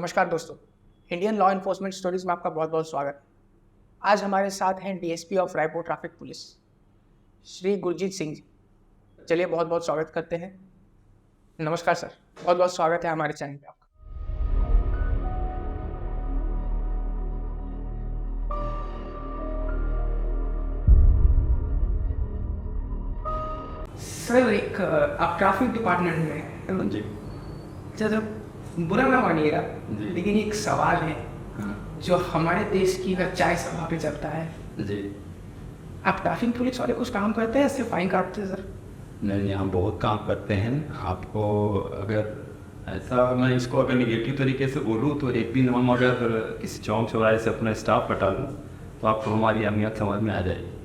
नमस्कार दोस्तों, Indian law enforcement stories में आपका बहुत बहुत स्वागत। आज हमारे साथ हैं DSP of Raipur traffic police Shri Gurjit Singh ji. चलिए बहुत बहुत स्वागत करते हैं। नमस्कार सर, बहुत बहुत स्वागत है हमारे चैनल पे आपका। सर आप ट्रैफिक डिपार्टमेंट में जी जब बुरा ना मानिएगा, जी। लेकिन एक सवाल है जो हमारे देश की हर चाय सभा पे चलता है। जी आप ट्रैफिक पुलिस वाले कुछ काम करते हैं, सिर्फ फाइन काटते हैं सर? नहीं, हम बहुत काम करते हैं। आपको अगर ऐसा मैं इसको अगर निगेटिव तरीके से बोलूँ तो एक दिन हम अगर किसी चौक चौराहे से अपना स्टाफ हटा लूँ तो आपको हमारी अहमियत समझ में आ जाएगी।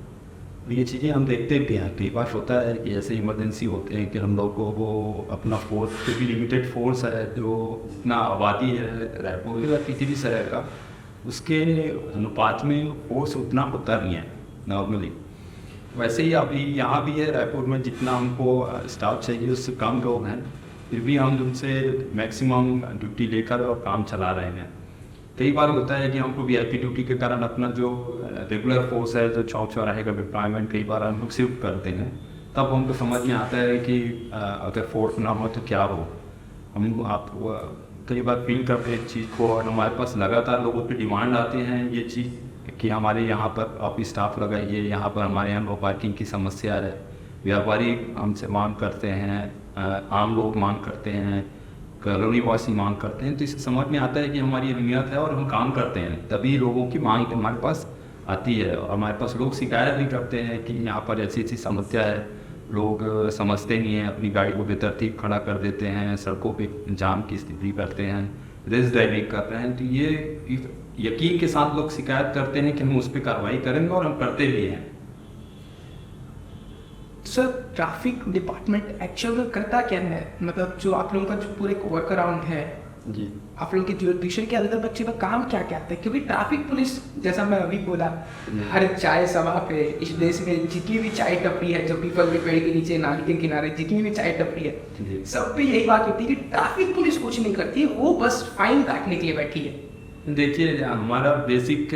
ये चीज़ें हम देखते भी हैं। कई बार होता है कि ऐसे इमरजेंसी होते हैं कि हम लोग को वो अपना फोर्स जो भी लिमिटेड फोर्स है, जो इतना आबादी है रायपुर या किसी भी शहर का, उसके अनुपात में फोर्स उतना होता नहीं है नॉर्मली। वैसे ही अभी यहाँ भी है रायपुर में, जितना हमको स्टाफ चाहिए उससे कम लोग हैं, फिर भी हम उनसे मैक्सिमम ड्यूटी लेकर और काम चला रहे हैं। कई बार होता है कि हमको वीआईपी ड्यूटी के कारण अपना जो रेगुलर फोर्स है, जो चौक चौराहे का डिप्लॉयमेंट कई बार हम लोग शिफ्ट करते हैं, तब हमको समझ में आता है कि अगर फोर्स ना हो तो क्या हो। हम आप कई बार फील करते हैं इस चीज़ को, और हमारे पास लगातार लोगों की डिमांड आते हैं ये चीज़ कि हमारे यहाँ पर आप स्टाफ लगाइए, यहाँ पर हमारे यहाँ नो पार्किंग की समस्या है। व्यापारी हमसे मांग करते हैं, आम लोग मांग करते हैं, कॉलोनी वासी मांग करते हैं। तो इससे समझ में आता है कि हमारी अहमियत है और हम काम करते हैं, तभी लोगों की मांग हमारे पास आती है। और हमारे पास लोग शिकायत भी करते हैं कि यहाँ पर ऐसी ऐसी समस्या है, लोग समझते नहीं हैं, अपनी गाड़ी को बेतरतीब खड़ा कर देते हैं, सड़कों पे जाम की स्थिति करते हैं, रेस ड्राइविंग कर रहे हैं। तो ये यकीन के साथ लोग शिकायत करते हैं कि हम उस पर कार्रवाई करेंगे, और हम करते भी हैं। सर ट्रैफिक डिपार्टमेंट एक्चुअल में करता क्या है? मतलब जो आप लोगों का जो पूरे वर्क अराउंड है जी आप लोगों के जुरिडिक्शन के अंदर बच्चे का काम क्या क्या है? क्योंकि ट्रैफिक पुलिस, जैसा मैं अभी बोला, हर चाय सभा पे इस देश में जितनी भी चाय टपरी है, जो पीपल के पेड़ के नीचे, नाली के किनारे जितनी भी चाय टपरी है, सब पे यही बात होती है कि ट्रैफिक पुलिस कुछ नहीं करती, वो बस फाइन काटने के लिए बैठी है। देखिए, हमारा बेसिक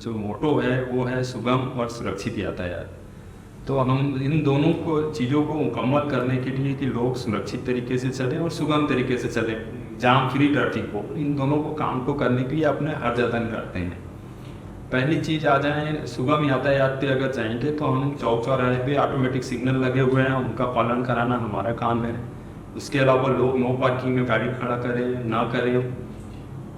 जो मोटो है वो है सुगम और सुरक्षित यातायात। तो हम इन दोनों को चीज़ों को मुकम्मल करने के लिए कि लोग सुरक्षित तरीके से चलें और सुगम तरीके से चलें, जाम फ्री ट्रैफिक हो, इन दोनों को काम को करने के लिए अपने हर जतन करते हैं। पहली चीज़ आ जाए सुगम यातायात पे अगर जाएंगे तो हम चौक चौराहे पे ऑटोमेटिक सिग्नल लगे हुए हैं, उनका पालन कराना हमारा काम है। उसके अलावा लोग नो पार्किंग में गाड़ी खड़ा करें ना करें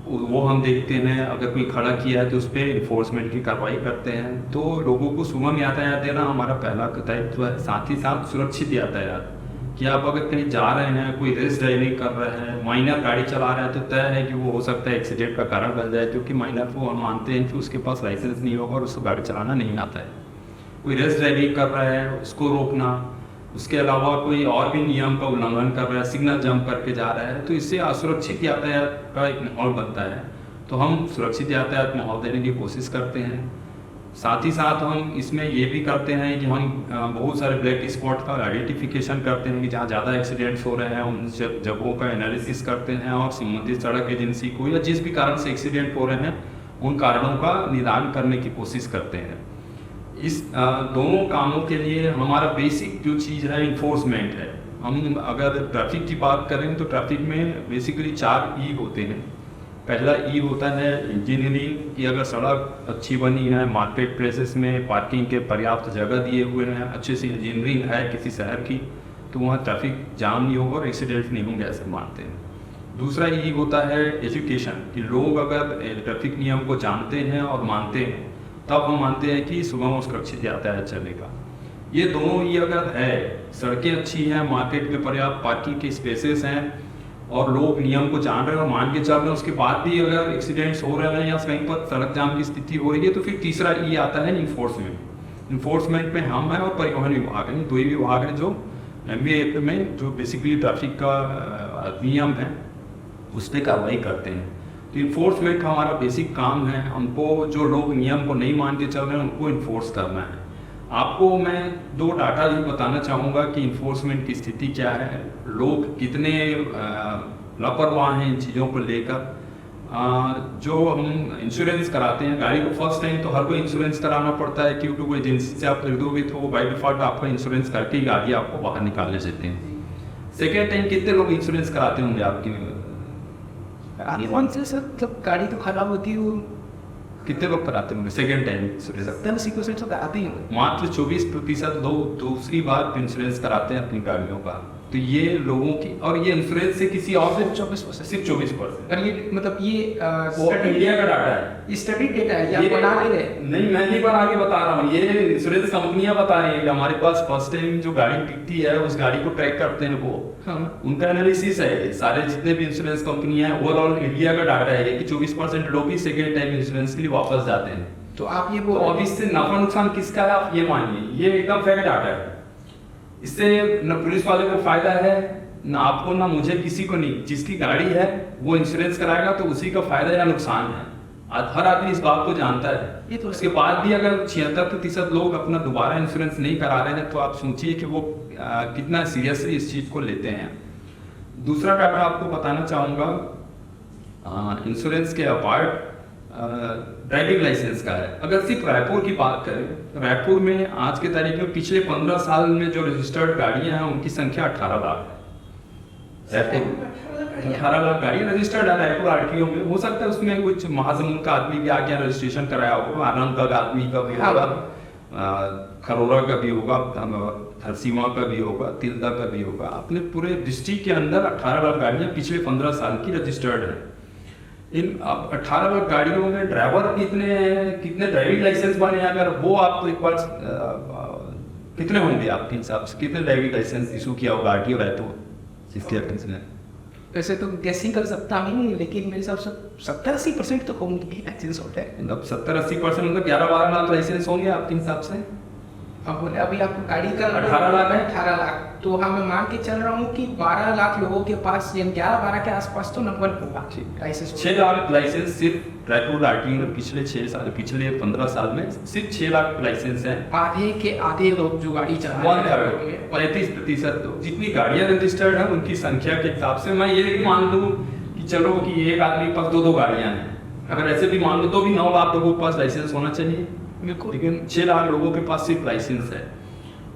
वो हम देखते हैं। अगर कोई खड़ा किया है तो उस पर इन्फोर्समेंट की कार्रवाई करते हैं। तो लोगों को सुगम यातायात देना हमारा पहला दायित्व है। साथ ही साथ सुरक्षित यातायात, कि आप अगर कहीं जा रहे हैं, कोई रेस ड्राइविंग कर रहे हैं, माइनर गाड़ी चला रहा है, तो तय है कि वो हो सकता है एक्सीडेंट का कारण बन जाए, क्योंकि माइनर को हम मानते हैं कि उसके पास लाइसेंस नहीं होगा और उसको गाड़ी चलाना नहीं आता है। कोई रेस ड्राइविंग कर रहा है, उसको रोकना। उसके अलावा कोई और भी नियम का उल्लंघन कर रहा है, सिग्नल जंप करके जा रहा है, तो इससे असुरक्षित यातायात का एक माहौल बनता है। तो हम सुरक्षित यातायात माहौल देने की कोशिश करते हैं। साथ ही साथ हम इसमें ये भी करते हैं कि हम बहुत सारे ब्लैक स्पॉट का आइडेंटिफिकेशन करते हैं कि जहाँ ज़्यादा एक्सीडेंट्स हो रहे हैं, उन जगहों का एनालिसिस करते हैं, और संबंधित सड़क एजेंसी को या जिस भी कारण से एक्सीडेंट हो रहे हैं उन कारणों का निदान करने की कोशिश करते हैं। इस दोनों कामों के लिए हमारा बेसिक जो चीज़ है इन्फोर्समेंट है। हम अगर ट्रैफिक की बात करें तो ट्रैफिक में बेसिकली 4 ई होते हैं। पहला ई होता है इंजीनियरिंग, कि अगर सड़क अच्छी बनी है, मार्केट प्लेसेस में पार्किंग के पर्याप्त जगह दिए हुए हैं, अच्छी सी इंजीनियरिंग है किसी शहर की, तो वहाँ ट्रैफिक जाम नहीं होगा और एक्सीडेंट नहीं होंगे, ऐसे मानते हैं। दूसरा ई होता है एजुकेशन, कि लोग अगर ट्रैफिक नियम को जानते हैं और मानते हैं, तब हम मानते हैं कि सुगम और सुरक्षित यातायात चलेगा। ये दोनों ये अगर है, सड़कें अच्छी हैं, मार्केट में पर्याप्त पार्किंग के स्पेसेस हैं, और लोग नियम को जान रहे हैं और मान के चल रहे हैं, उसके बाद भी अगर एक्सीडेंट्स हो रहे हैं या कहीं पर सड़क जाम की स्थिति हो रही है, तो फिर तीसरा ये आता है इन्फोर्समेंट। इन्फोर्समेंट में हम हैं और परिवहन विभाग है, 2 ही विभाग हैं जो MVA एक्ट में जो बेसिकली ट्रैफिक का नियम है उस पर कार्रवाई करते हैं। तो इन्फोर्समेंट का हमारा बेसिक काम है। हमको जो लोग नियम को नहीं मान के चल रहे हैं उनको इन्फोर्स करना है। आपको मैं 2 डाटा भी बताना चाहूँगा कि इन्फोर्समेंट की स्थिति क्या है, लोग कितने लापरवाह हैं इन चीज़ों को लेकर। जो हम इंश्योरेंस कराते हैं गाड़ी को, फर्स्ट टाइम तो हर कोई इंश्योरेंस कराना पड़ता है, क्योंकि कोई एजेंसी से आप खरीदोगे तो वो बाई डिफॉल्ट आपका इंश्योरेंस करके ही गाड़ी आपको बाहर निकालने देते हैं। सेकेंड टाइम कितने लोग इंश्योरेंस कराते होंगे आपकी? आगे कौन से सर, जब गाड़ी तो खराब होती है वो कितने लोग कराते होंगे सेकेंड टाइम इंश्योरेंस? 70-80% तो कराते ही हैं। मात्र 24% लोग दूसरी बार इंश्योरेंस कराते हैं अपनी गाड़ियों का। तो ये लोगों की, और ये इंश्योरेंस से किसी और से 24%। सिर्फ 24%। और ये मतलब ये वो इंडिया का डाटा है, स्टडी डेटा है, या ये बना ले रहे? नहीं, मैं नहीं बना के बता रहा हूँ, ये इंश्योरेंस कंपनियां बता रही हैं कि हमारे पास फर्स्ट टाइम जो गाड़ी बिकती है उस गाड़ी को ट्रैक करते हैं वो। हाँ। उनका एनालिसिस है, सारे जितने भी इंश्योरेंस कंपनियां हैं ओवरऑल इंडिया का डाटा है कि 24% लोग ही सेकेंड टाइम इंश्योरेंस के लिए वापस जाते हैं। तो आप ये तो अब इससे नफा नुकसान किसका है आप ये मानिए, ये एकदम फैक्ट डाटा है। इससे न पुलिस वाले को फायदा है, ना आपको, ना मुझे, किसी को नहीं। जिसकी गाड़ी है वो इंश्योरेंस कराएगा तो उसी का फायदा या नुकसान है। हर आदमी इस बात को जानता है। ये तो उसके बाद भी अगर 76% लोग अपना दोबारा इंश्योरेंस नहीं करा रहे हैं तो आप सोचिए कि वो कितना सीरियसली इस चीज़ को लेते हैं। दूसरा डाटा आपको बताना चाहूँगा, इंश्योरेंस के अपार्ट ड्राइविंग लाइसेंस का है। अगर सिर्फ रायपुर की बात करें, रायपुर में आज के तारीख में पिछले 15 साल में जो रजिस्टर्ड गाड़ियां हैं उनकी संख्या 18 लाख है। 18 लाख गाड़ियां रजिस्टर्ड है रायपुर आरटीओ में। हो सकता है उसमें कुछ महासमुंद का आदमी भी आके रजिस्ट्रेशन कराया होगा, आनंद का आदमी का भी होगा, खरोरा का भी होगा, हरसीवा का भी होगा, तिलदा का भी होगा। अपने पूरे डिस्ट्रिक्ट के अंदर 18 लाख गाड़ियां पिछले 15 साल की रजिस्टर्ड है। इन 18 लाख गाड़ियों में ड्राइवर कितने ड्राइविंग लाइसेंस बने हैं, अगर वो आपको एक बार कितने होंगे आपके हिसाब से, कितने ड्राइविंग लाइसेंस इशू किया होगा आरटीओ रायपुर जिसके अटेंशन है? वैसे तो गेसिंग कर सकता हूँ, लेकिन मेरे हिसाब से 70-80% तो होंगे लाइसेंस होते हैं। मतलब 70-80% मतलब 11-12 लाख लाइसेंस होंगे आपके हिसाब से? अब बोले अभी आपको गाड़ी का 18 लाख है। 18 लाख, तो हाँ मैं मान के चल रहा हूँ कि 12 लाख लोगों के पास, यानी 11-12 के आसपास तो नंबर होगा लाइसेंस। 6 लाख लाइसेंस सिर्फ रायपुर आरटीओ में पिछले 15 साल में सिर्फ 6 लाख लाइसेंस हैं। आधे के आधे लोग जो गाड़ी चला रहे हैं, 35% तो जितनी गाड़ियां रजिस्टर्ड हैं उनकी संख्या के हिसाब से मैं ये भी मान लूँ कि चलो कि एक आदमी के पास 2-2 गाड़ियां हैं, अगर ऐसे भी मान लो तो भी 9 लाख लोगों के पास लाइसेंस होना चाहिए। बिल्कुल। लेकिन 6 लाख लोगों के पास सिर्फ लाइसेंस है।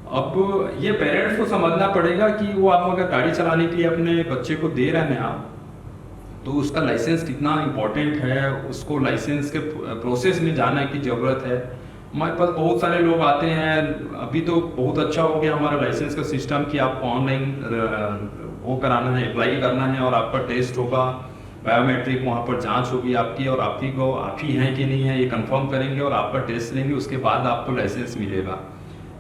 अब ये पेरेंट्स को समझना पड़ेगा कि वो आप अगर गाड़ी चलाने के लिए अपने बच्चे को दे रहे हैं आप, तो उसका लाइसेंस कितना इम्पोर्टेंट है, उसको लाइसेंस के प्रोसेस में जाने की ज़रूरत है। हमारे पास बहुत सारे लोग आते हैं, अभी तो बहुत अच्छा हो गया हमारा लाइसेंस का सिस्टम कि आपको ऑनलाइन वो कराना है, अप्लाई करना है और आपका टेस्ट होगा, बायोमेट्रिक वहाँ पर जांच होगी आपकी, और आप ही हैं कि नहीं है ये कंफर्म करेंगे और आपका टेस्ट लेंगे, उसके बाद आपको लाइसेंस मिलेगा।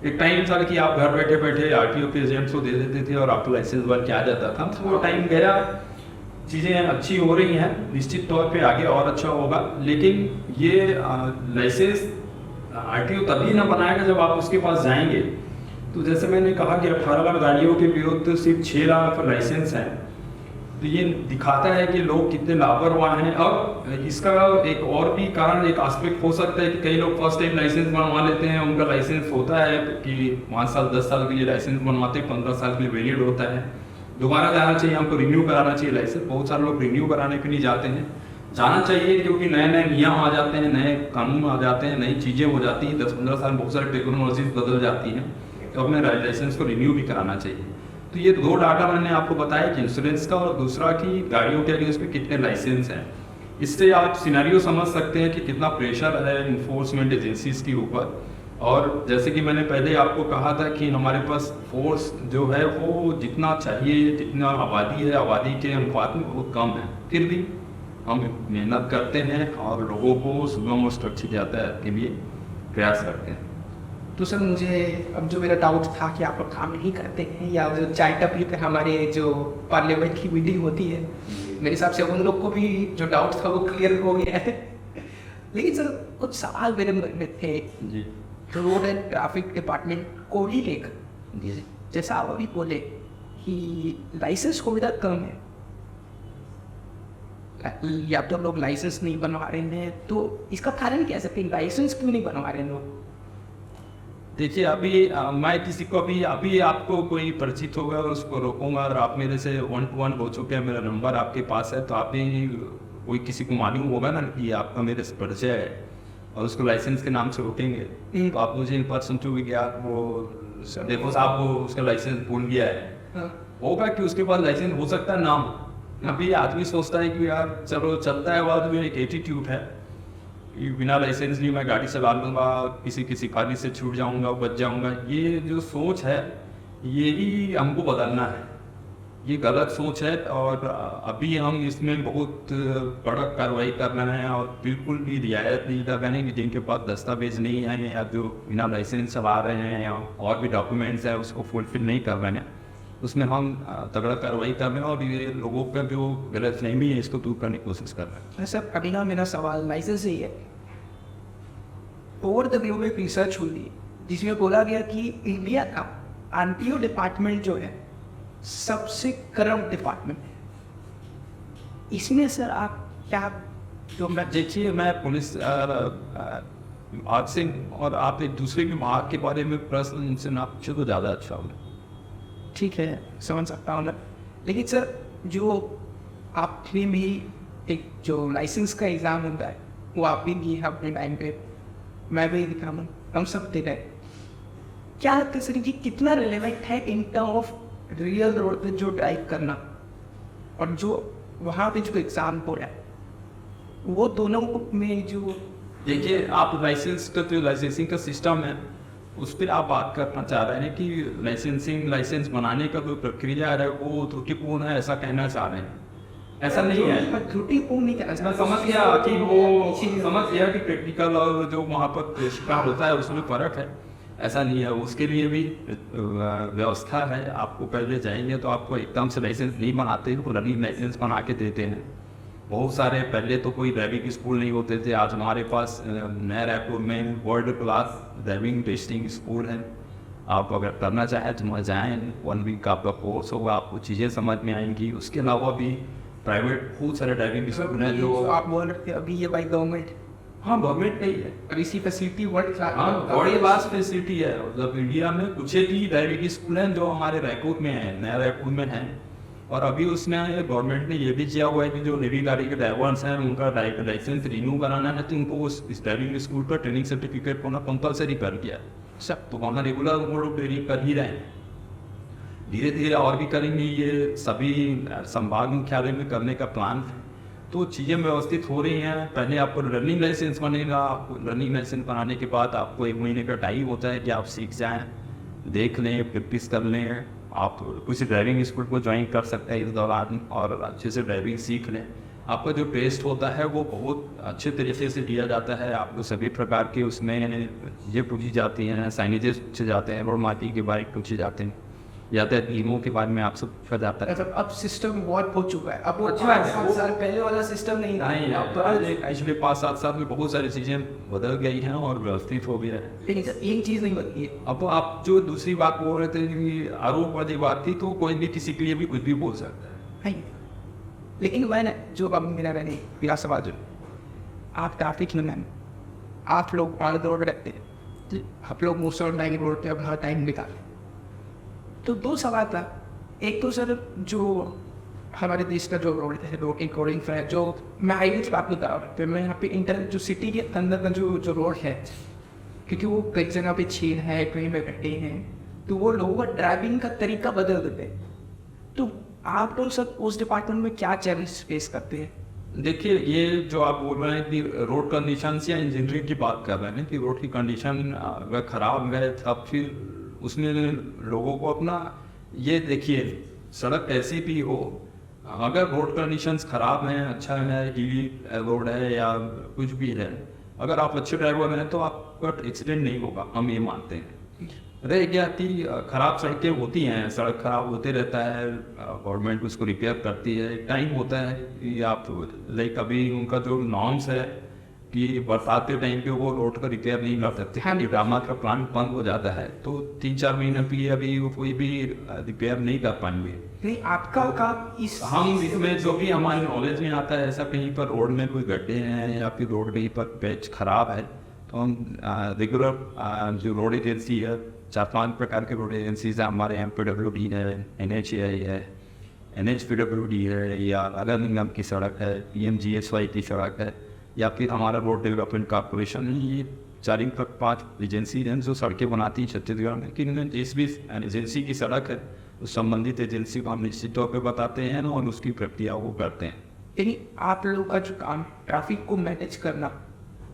एक टाइम था कि आप घर बैठे बैठे आरटीओ के एजेंट्स को दे देते थे और आपको लाइसेंस बन के आ जाता था। तो वो टाइम गया, चीज़ें अच्छी हो रही हैं, निश्चित तौर पे आगे और अच्छा होगा। लेकिन ये लाइसेंस आरटीओ तभी ना बनाएगा जब आप उसके पास जाएंगे। तो जैसे मैंने कहा कि 18 लाख गाड़ियों के विरुद्ध सिर्फ 6 लाख लाइसेंस हैं, तो ये दिखाता है कि लोग कितने लापरवाह हैं। और इसका एक और भी कारण, एक एस्पेक्ट हो सकता है कि कई लोग फर्स्ट टाइम लाइसेंस बनवा लेते हैं, उनका लाइसेंस होता है कि 5 साल 10 साल के लिए लाइसेंस बनवाते हैं, 15 साल के लिए वैलिड होता है, दोबारा जाना चाहिए, हमको रिन्यू कराना चाहिए लाइसेंस। बहुत सारे लोग रिन्यू कराने के लिए जाते हैं, जाना चाहिए क्योंकि नए नए नियम आ जाते हैं, नए कानून आ जाते हैं, नई चीज़ें हो जाती हैं, 10-15 साल में बहुत सारी टेक्नोलॉजीज बदल जाती हैं, तो हमें लाइसेंस को रिन्यू भी कराना चाहिए। तो ये 2 डाटा मैंने आपको बताया कि इंश्योरेंस का, और दूसरा कि गाड़ियों के अगेंस्ट में कितने लाइसेंस हैं। इससे आप सिनेरियो समझ सकते हैं कि कितना प्रेशर है इन्फोर्समेंट एजेंसीज के ऊपर। और जैसे कि मैंने पहले आपको कहा था कि हमारे पास फोर्स जो है वो जितना चाहिए, जितना आबादी है, आबादी के अनुपात में बहुत कम है, फिर भी हम मेहनत करते हैं और लोगों को सुगम और सुरक्षित यातायात के लिए प्रयास करते हैं। तो सर मुझे अब जो मेरा डाउट था कि आप लोग काम नहीं करते हैं, या जो चाय टपरी पे हमारे जो पार्लियामेंट की मीटिंग होती है, मेरे हिसाब से उन लोग को भी जो डाउट था वो क्लियर हो गया है। लेकिन सर कुछ सवाल मेरे मन में थे जी, रोड एंड ट्रैफिक डिपार्टमेंट को ही लेकर। जैसा आप अभी बोले कि लाइसेंस सुविधा कम है, या तो लोग लाइसेंस नहीं बनवा रहे हैं, तो इसका कारण क्या है? लाइसेंस क्यों नहीं बनवा रहे हैं लोग? देखिए अभी मैं किसी को अभी आपको कोई परिचित होगा उसको रोकूंगा और आप मेरे से 1-to-1 हो चुके हैं, मेरा नंबर आपके पास है, तो आप भी कोई किसी को मालूम होगा ना कि आपका मेरे से परिचय है और उसको लाइसेंस के नाम से रोकेंगे तो आप मुझे इन पर्सन टू कि आप वो देखो साहब वो उसका लाइसेंस भूल गया है, होगा कि उसके पास लाइसेंस हो सकता है ना हो। अभी आदमी सोचता है कि यार चलो चलता है, बाद में एक एटीट्यूड है कि बिना लाइसेंस लिए मैं गाड़ी चला लूँगा, किसी की सिपाही से छूट जाऊँगा, बच जाऊँगा, ये जो सोच है यही हमको बदलना है, ये गलत सोच है। और अभी हम इसमें बहुत कड़क कार्रवाई कर रहे हैं और बिल्कुल भी रियायत नहीं कर रहे हैं कि जिनके पास दस्तावेज नहीं है या जो बिना लाइसेंस चला रहे हैं या और भी डॉक्यूमेंट्स हैं उसको फुलफिल नहीं कर रहे हैं, उसमें हम तगड़ा कार्रवाई कर रहे हैं और ये लोगों का जो गलतफहमी है इसको दूर करने की कोशिश कर रहे हैं। सर अभी ना मेरा सवाल लाइसेंस ही है। ओवर द व्यू में रिसर्च हुई जिसमें बोला गया कि इंडिया का आरटीओ डिपार्टमेंट जो है सबसे करप्ट डिपार्टमेंट है। इसमें सर आप क्या जो मैं देखिए मैं पुलिस विभाग से और आप एक दूसरे विभाग के बारे में प्रश्न इनसे ना पूछे तो ज़्यादा अच्छा होगा। ठीक है समझ सकता हूँ मैं, लेकिन सर जो आपने भी एक जो लाइसेंस का एग्ज़ाम होता है वो आप भी दिए अपने टाइम पे, मैं भी दिखा हूँ, हम सब दे रहे। क्या लगता है सर कि कितना रिलेवेंट है in term of real road पे जो ड्राइव करना और जो वहाँ पे जो एग्ज़ाम हो रहा है वो दोनों में जो देखिए आप लाइसेंस का जो लाइसेंसिंग का सिस्टम है उस पर आप बात करना चाह रहे हैं कि लाइसेंस बनाने का जो प्रक्रिया है वो त्रुटिपूर्ण है, ऐसा कहना चाह रहे हैं। ऐसा नहीं है, त्रुटिपूर्ण नहीं कहना मैं समझ गया कि वो समझ गया कि प्रैक्टिकल और जो वहाँ पर शिकार होता है उसमें फ़र्क है, ऐसा नहीं है। उसके लिए भी व्यवस्था है, आपको पहले जाएंगे तो आपको एकदम से लाइसेंस नहीं बनाते, वो रनिंग लाइसेंस बना के देते हैं। बहुत सारे पहले तो कोई ड्राइविंग स्कूल नहीं होते थे, आज हमारे पास नया रायपुर में world class driving testing school है। आप अगर करना चाहें तो वहाँ जाएँ, 1 वीक का आपका कोर्स होगा, आपको चीज़ें समझ में आएंगी। उसके अलावा भी प्राइवेट बहुत सारे ड्राइविंग स्कूल हैं जो आप बोल रहे थे अभी ये बाई गवर्नमेंट, हाँ गवर्नमेंट नहीं है, और इसी फैसिलिटी वर्ल्ड हाँ बड़ी बात फैसिलिटी है। मतलब इंडिया में कुछ ही ड्राइविंग स्कूल हैं जो हमारे रायपुर में है, नया रायपुर में है। और अभी उसमें गवर्नमेंट ने ये भी किया हुआ है कि जो नई गाड़ी के ड्राइवर्स हैं उनका लाइसेंस रिन्यू कराना है तो उनको उस ड्राइविंग स्कूल का ट्रेनिंग सर्टिफिकेट होना कंपलसरी कर दिया सब, तो वहाँ रेगुलर वो लोग ट्रेनिंग कर ही रहे हैं। धीरे धीरे और भी करेंगे, ये सभी संभाग मुख्यालय में करने का प्लान है, तो चीज़ें व्यवस्थित हो रही हैं। पहले आपको रनिंग लाइसेंस बनेगा, आपको रनिंग लाइसेंस बनाने के बाद आपको 1 महीने का टाइम होता है कि आप सीख जाएं, देख लें, प्रैक्टिस कर लें। आप किसी ड्राइविंग स्कूल को ज्वाइन कर सकते हैं इस दौरान और अच्छे से ड्राइविंग सीख लें। आपका जो टेस्ट होता है वो बहुत अच्छे तरीके से दिया जाता है, आपको सभी प्रकार के उसमें ये पूछी जाती हैं, साइनेजेस पूछे जाते हैं, रोड मार्किंग के बारे में पूछे जाते हैं, यातायात नियमों के बारे में आप सब पूछा जाता है। मतलब अब सिस्टम बहुत हो चुका है, अब वो अच्छा है, 5 साल पहले वाला सिस्टम नहीं था। नहीं, अब तो पिछले 5-7 साल में बहुत सारी चीज़ें बदल गई हैं और व्यवस्थित हो गया है। लेकिन सर एक चीज़ नहीं बदली है। अब आप जो दूसरी बात बोल रहे थे कि आरोप वाली बात थी, तो कोई भी किसी के लिए भी कुछ भी बोल सकता है। नहीं, लेकिन मैंने जो अब मेरा रहने मेरा सवाल जो आप ट्रैफिक में आप लोग ऑन रोड रहते हैं, आप लोग मोस्ट ऑफ टाइम रोड पे अपना टाइम निकालें, तो 2 सवाल था। एक तो सर जो हमारे देश का जो रोड है, रोड इंक्लूडिंग है, जो मैं हाईवे की बात बता रहा हूँ, मैं यहाँ पे इंटर जो सिटी के अंदर का जो रोड है, क्योंकि वो कई जगह पे छेद है, कहीं पे गड्ढे हैं, तो वो लोगों का ड्राइविंग का तरीका बदल देते हैं। तो आप लोग सर उस डिपार्टमेंट में क्या चैलेंज फेस करते हैं? देखिए ये जो आप बोल रहे हैं कि रोड कंडीशन या इंजीनियरिंग की बात कर रहे हैं कि रोड की कंडीशन अगर ख़राब है तब फिर उसमें लोगों को अपना ये देखिए सड़क कैसी भी हो, अगर रोड कंडीशंस ख़राब हैं, अच्छा है, हीली रोड है या कुछ भी है, अगर आप अच्छे ड्राइवर हैं तो आपका एक्सीडेंट नहीं होगा, हम ये मानते हैं। रह गया कि ख़राब सड़कें होती हैं, सड़क ख़राब होते रहता है, गवर्नमेंट उसको रिपेयर करती है, टाइम होता है कि आप लाइक अभी उनका जो नॉर्म्स है कि बरसात के टाइम पे वो रोड का रिपेयर नहीं कर सकते, हाँ। ड्रामा का प्लान बंद हो जाता है, तो 3-4 महीने भी अभी वो कोई भी रिपेयर नहीं कर पाएंगे। नहीं, आपका काम इस हम इसमें जो भी हमारे नॉलेज में आता है, ऐसा कहीं पर रोड में कोई गड्ढे हैं या फिर रोड कहीं पर पैच खराब है तो हम रेगुलर जो रोड एजेंसी है, 4-5 प्रकार के रोड एजेंसीज हैं हमारे यहाँ। PWD है, NHAI है, NHPWD है, या नगर निगम की सड़क है, PMGSY की सड़क है, या फिर हमारा रोड डेवलपमेंट कॉर्पोरेशन। ये 4-5 एजेंसी हैं जो सड़कें बनाती हैं छत्तीसगढ़ में। कि जिस भी एजेंसी की सड़क है उस संबंधित एजेंसी को हम निश्चित तौर पर बताते हैं और उसकी प्रक्रिया वो करते हैं। यानी आप लोगों का जो काम ट्रैफिक को मैनेज करना,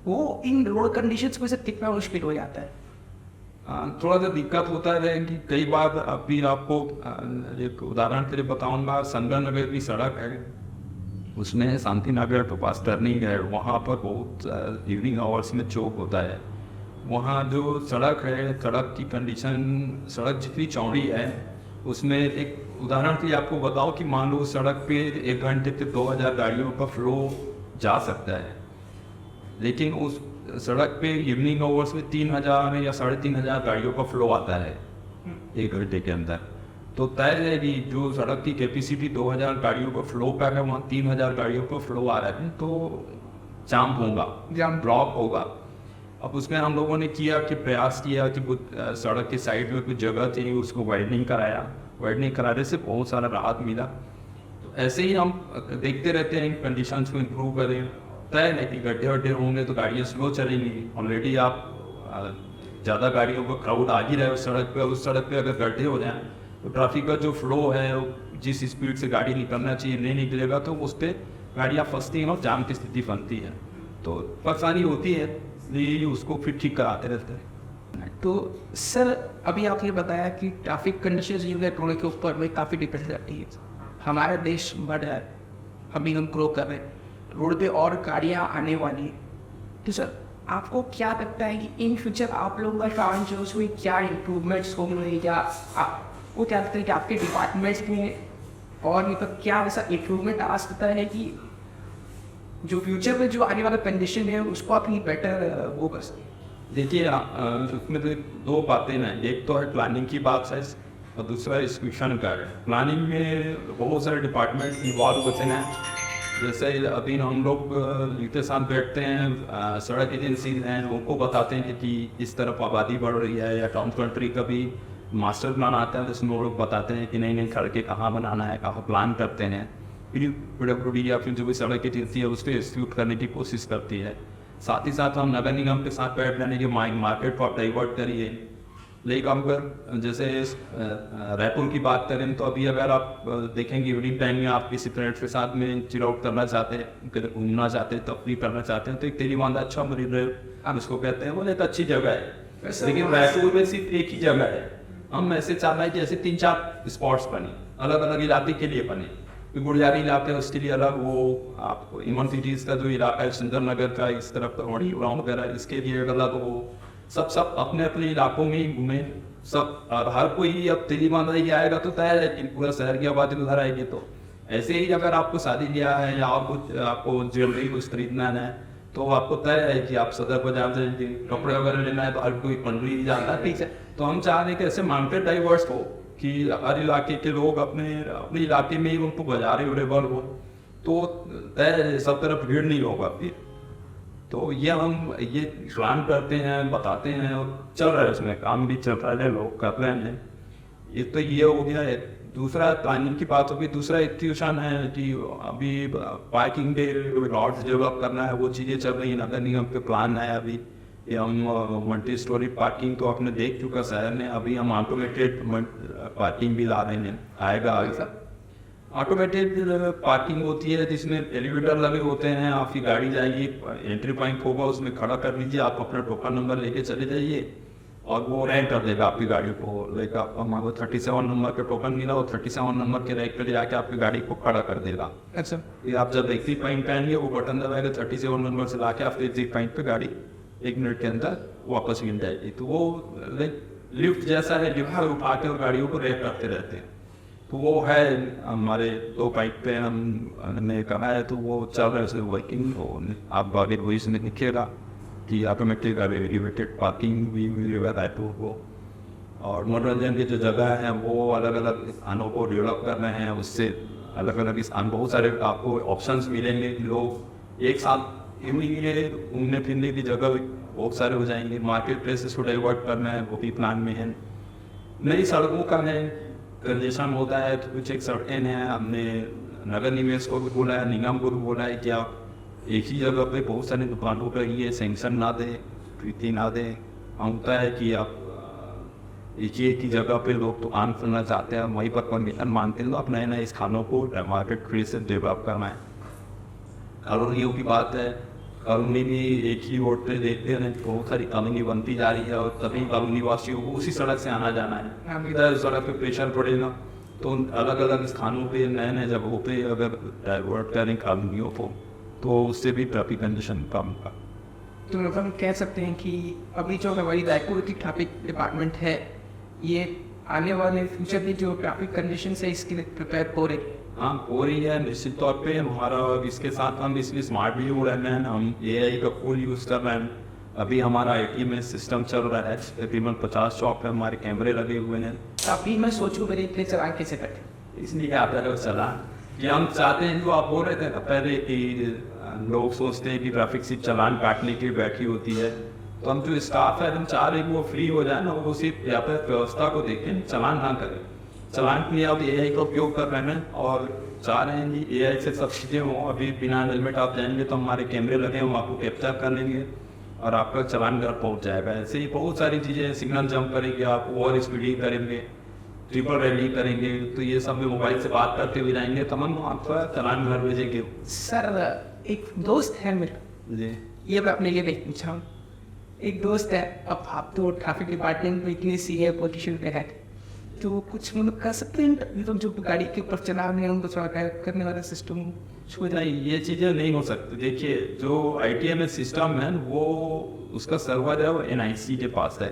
वो इन रोड कंडीशंस में से कितना मुश्किल हो जाता है? थोड़ा सा दिक्कत होता है कि कई बार अभी आपको एक उदाहरण के लिए बताऊंगा। संगम नगर की सड़क है, उसमें शांति नगर के पास टर्निंग है, वहाँ पर बहुत इवनिंग आवर्स में चौक होता है। वहाँ जो सड़क है, सड़क की कंडीशन, सड़क जितनी चौड़ी है उसमें, एक उदाहरण के लिए आपको बताओ कि मान लो सड़क पे 1 घंटे पे 2000 गाड़ियों का फ्लो जा सकता है, लेकिन उस सड़क पे इवनिंग आवर्स में 3000 या 3500 गाड़ियों का फ्लो आता है 1 घंटे के अंदर। तो तय है कि जो सड़क की कैपेसिटी 2000 गाड़ियों का फ्लो का है, वहाँ 3000 गाड़ियों का फ्लो आ रहा है, तो जाम होगा, जाम ब्लॉक होगा। अब उसमें हम लोगों ने प्रयास किया कि सड़क के साइड में कुछ जगह थी, उसको वाइडनिंग कराया। वाइडनिंग कराने से बहुत सारा राहत मिला। तो ऐसे ही हम देखते रहते हैं कंडीशंस को इम्प्रूव करें। तय नहीं कि गड्ढे वड्ढे होंगे तो गाड़ियाँ स्लो चलेंगी। ऑलरेडी आप ज़्यादा गाड़ियों का क्राउड आ ही रहा है उस सड़क पे अगर गड्ढे हो जाएँ तो ट्रैफिक का जो फ्लो है, जिस स्पीड से गाड़ी निकलना चाहिए नहीं निकलेगा, तो उस पर गाड़ियाँ फंसती हैं और जाम की स्थिति बनती है। तो परेशानी होती है, इसलिए उसको फिर ठीक कराते रहते हैं। तो सर, अभी आपने बताया कि ट्रैफिक कंडीशंस जो है रोड के ऊपर में काफ़ी डिपेंड करती है। हमारा देश बढ़ रहा है, अभी हम ग्रो कर रहे हैं, रोड पे और गाड़ियाँ आने वाली हैं। तो सर, आपको क्या लगता है कि इन फ्यूचर आप लोगों का काम जो उसमें क्या इम्प्रूवमेंट्स होंगे, या आपको क्या लगता है कि आपके डिपार्टमेंट्स में और मतलब क्या ऐसा इम्प्रूवमेंट आ सकता है कि जो फ्यूचर में जो आने वाला कंडीशन है उसको आप बेटर वो कर सकें? देखिए, उसमें तो 2 बातें हैं। एक तो है प्लानिंग की बात है और दूसरा एक्सक्यूशन का है। प्लानिंग में बहुत सारे डिपार्टमेंट इन्वॉल्व होते हैं। जैसे अभी हम लोग जिनके साथ बैठते हैं, सड़क एजेंसी हैं, उनको बताते हैं कि इस तरफ आबादी बढ़ रही है, या टाउन कंट्री का भी मास्टर प्लान आता है जिसमें वो लोग बताते हैं कि नई सड़कें कहाँ बनाना है, कहाँ प्लान करते हैं। फिर PWD या फिर जो भी सड़क एजेंसी है उस पर एक्सिक्यूट करने की कोशिश करती है। साथ ही साथ हम नगर निगम के साथ बैठ जाने के मार्केट को आप डाइवर्ट करिए। लेकिन अगर जैसे रायपुर की बात करें तो अभी अगर आप देखेंगे इवनिंग टाइम में आप किसी फ्रेंड्स के साथ में चिल आउट करना चाहते हैं, घूमना चाहते हैं, तफरीह करना चाहते हैं, तो एक तेलीबांधा अच्छा मरीज हम इसको कहते हैं, वो एक अच्छी जगह है। लेकिन रायपुर में सिर्फ एक ही जगह है। हम ऐसे चाह रहे हैं कि ऐसे 3-4 स्पॉट्स बने, अलग अलग इलाके के लिए बने। गुड़ियारी इलाका है उसके लिए अलग, वो आपको इमन सिटीज़ का जो इलाका है सुंदर नगर का, इस तरफ रोड़ी ग्राउंड वगैरह, इसके लिए अलग हो। सब अपने अपने इलाकों में ही घूमे सब। हर कोई अब तेलीबांधा ही आएगा तो तय है कि पूरा शहर की आबादी उधर आएगी। तो ऐसे ही अगर आपको शादी ब्याह है या और कुछ आपको ज्वेलरी कुछ खरीदना है तो आपको तय है कि आप सदर बाजार जाएंगे, कपड़े वगैरह लेना है तो हर कोई पंडरी ही जाता है। ठीक है, तो हम चाह रहे हैं कि ऐसे मार्केट डाइवर्स हो कि हर इलाके के लोग अपने इलाके में ही उनको बाजार अवेलेबल हो, तो तय सब तरफ भीड़ नहीं होगा फिर। तो ये हम ये प्लान करते हैं, बताते हैं और चल रहा है, उसमें काम भी चल रहा है, लोग कर रहे हैं। ये तो ये हो गया है। दूसरा प्लानिंग की बात होगी। दूसरा एक्टिवेशन है कि अभी पार्किंग के लॉट्स डेवलप करना है, वो चीज़ें चल रही हैं। नगर निगम के प्लान है अभी ये हम मल्टी स्टोरी पार्किंग तो आपने देख चुका शहर में। अभी हम ऑटोमेटेड पार्किंग भी ला रहे हैं, आएगा आगे। ऑटोमेटेड पार्किंग होती है जिसमें एलिवेटर लगे होते हैं, आपकी गाड़ी जाएगी, एंट्री पॉइंट होगा, उसमें खड़ा कर लीजिए, आप अपना टोकन नंबर लेके चले जाइए और वो रैंक कर देगा आपकी गाड़ी को। लाइक आपको 37 नंबर का टोकन मिला, वो 37 नंबर के रैंक पे जाके आपकी गाड़ी को खड़ा कर देगा। अच्छा, ये आप जब एग्जिट पॉइंट पे आएंगे वो बटन दबाएगा, 37 नंबर से लाके आपके एग्जिट पॉइंट पे गाड़ी 1 मिनट के अंदर वापस मिल जाएगी। तो वो लाइक लिफ्ट जैसा है, लिफ्ट पर उठा के और गाड़ियों को रैक करते रहते हैं। तो वो है हमारे 2 पॉइंट पे हमने कहा है, तो वो चल रहा है उसे वर्किंग। आप आगे वॉइस में लिखिएगा कि ऑटोमेटिक एलिवेटेड पार्किंग भी मिलेगा रायपुर को। और मनोरंजन की जो जगह है वो अलग अलग स्थानों को डेवलप कर रहे हैं, उससे अलग अलग स्थान बहुत सारे आपको ऑप्शंस मिलेंगे कि लोग एक साथ ये घूमने फिरने की जगह बहुत सारे हो जाएंगे, मार्केट प्लेसेस को डाइवर्ट करना है वो भी प्लान में है। नई सड़कों का है कंजेशन होता है तो कुछ एक सड़कें हैं, हमने नगर निवेश को भी बोला है, निगम को भी बोला है कि आप एक ही जगह पे बहुत सारी दुकानों पर ये सेंक्शन ना दें, प्रीति ना दें। होता है कि आप एक ही जगह पे लोग दुकान खोलना चाहते हैं, वहीं पर परमिशन मांगते हैं, तो आप नए नए स्थानों को मार्केट क्रिएशन डेवलप करना है। कॉलोनियों की बात है, कॉलोनी भी एक ही रोड पे देखते हैं बहुत सारी कॉलोनी बनती जा रही है और सभी कॉलोनी वासियों को उसी सड़क से आना जाना है। इधर सड़क पे प्रेशर पड़ेगा तो अलग अलग स्थानों पे नए नए जगहों पे अगर डाइवर्ट करें कॉलोनियों को तो उससे भी ट्रैफिक कंजेशन कम होगा। तो मतलब हम कह सकते हैं कि अभी जो हमारी रायपुर की ट्रैफिक डिपार्टमेंट है ये आने वाले फ्यूचर में जो ट्रैफिक कंडीशन है इसके लिए प्रिपेयर हो रही है। हाँ हो रही है निश्चित तौर पे। हमारा इसके साथ हम इसलिए स्मार्ट भी हो रहे हैं, हम AI का फुल यूज़ कर रहे हैं। अभी हमारा IT में सिस्टम चल रहा है, तकरीबन 50 शॉप पे हमारे कैमरे लगे हुए हैं। अभी मैं सोचूं मेरे इतने चलान कैसे करते, इसलिए आता है चलान कि हम चाहते हैं जो आप बोल रहे थे ना पहले कि लोग सोचते हैं कि ट्रैफिक सिर्फ चलान काटने के लिए बैठी होती है, तो हम जो स्टाफ है हम चाह रहे हैं कि वो फ्री हो जाए ना, वो सिर्फ यातायात व्यवस्था को देखें, चलान ना करें। चलान के लिए आप AI का उपयोग कर रहे हैं और चाह रहे हैं कि AI से सब चीज़ें हों। अभी बिना हेलमेट आप जाएंगे तो हमारे कैमरे लगे हैं, वो आपको कैप्चर कर लेंगे और आपका चलान घर पहुंच जाएगा। ऐसे ही बहुत सारी चीज़ें, सिग्नल जंप करेंगे आप, ओवर स्पीडिंग करेंगे, ट्रिपल रैली करेंगे, तो ये सब में मोबाइल से बात करते हुए जाएंगे तो हम आपका चलान घर भेजेंगे। सर एक दोस्त है मेरा जी ये मैं अपने लिए नहीं पूछा हूँ, एक दोस्त है, अब आप तो ट्रैफिक डिपार्टमेंट में इतनी सीनियर पोजीशन पे है तो कुछ मतलब कर सकते हैं मतलब जो गाड़ी के ऊपर चलाने हैं उनको थोड़ा गाइड करने वाला सिस्टम नहीं, ये चीज़ें नहीं हो सकती। देखिए जो ITMS सिस्टम है वो उसका सर्वर है वो NIC के पास है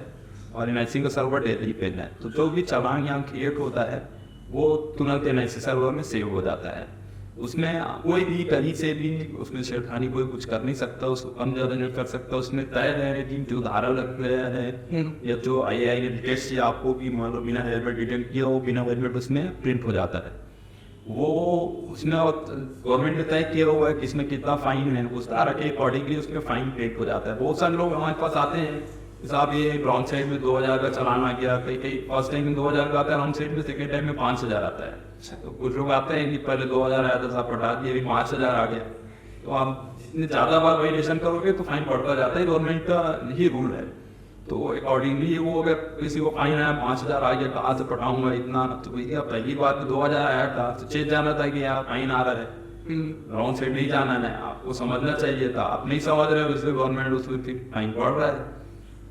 और NIC का सर्वर दिल्ली पे है, तो जो भी चालान यहाँ क्रिएट होता है वो तुरंत NIC सर्वर में सेव हो जाता है। उसमें कोई भी कहीं से भी उसमें छेड़खानी कोई कुछ कर नहीं सकता, उसको कम ज़्यादा नहीं कर सकता। उसमें तय है कि जो धारा लग रहा है या जो AI ने डिटेक्ट किया आपको भी मतलब बिना हेलमेट डिटेक्ट किया वो बिना हेलमेट उसमें प्रिंट हो जाता है। वो उसमें गवर्नमेंट ने तय किया हुआ है कि इसमें कितना फाइन है, उस धारा के अकॉर्डिंगली उसमें फाइन प्रिंट हो जाता है। बहुत सारे लोग हमारे पास आते हैं साहब ये रॉन्ग साइड में 2000 का चलान आ गया, कई फर्स्ट टाइम में 2000 का आता है रॉन्ग साइड में, सेकेंड टाइम में 5000 आता है। तो कुछ लोग आते हैं कि पहले 2000 आया था साहब पटा दिए, अभी 5000 आ गया। तो आप जितने ज़्यादा बार वाइलेशन करोगे तो फाइन बढ़ता जाता है, गवर्नमेंट का ही रूल है। तो अकॉर्डिंगली वो अगर किसी को फाइन आया 5000 आ गया, कहाँ से पटाऊंगा इतना, तो भैया पहली बार तो 2000 आया था तो चेत जाना था कि यार फाइन आ रहा है, रॉन्ग साइड नहीं जाना है, आपको समझना चाहिए था, आप नहीं समझ रहे हो इसलिए गवर्नमेंट उसमें फाइन बढ़ रहा है।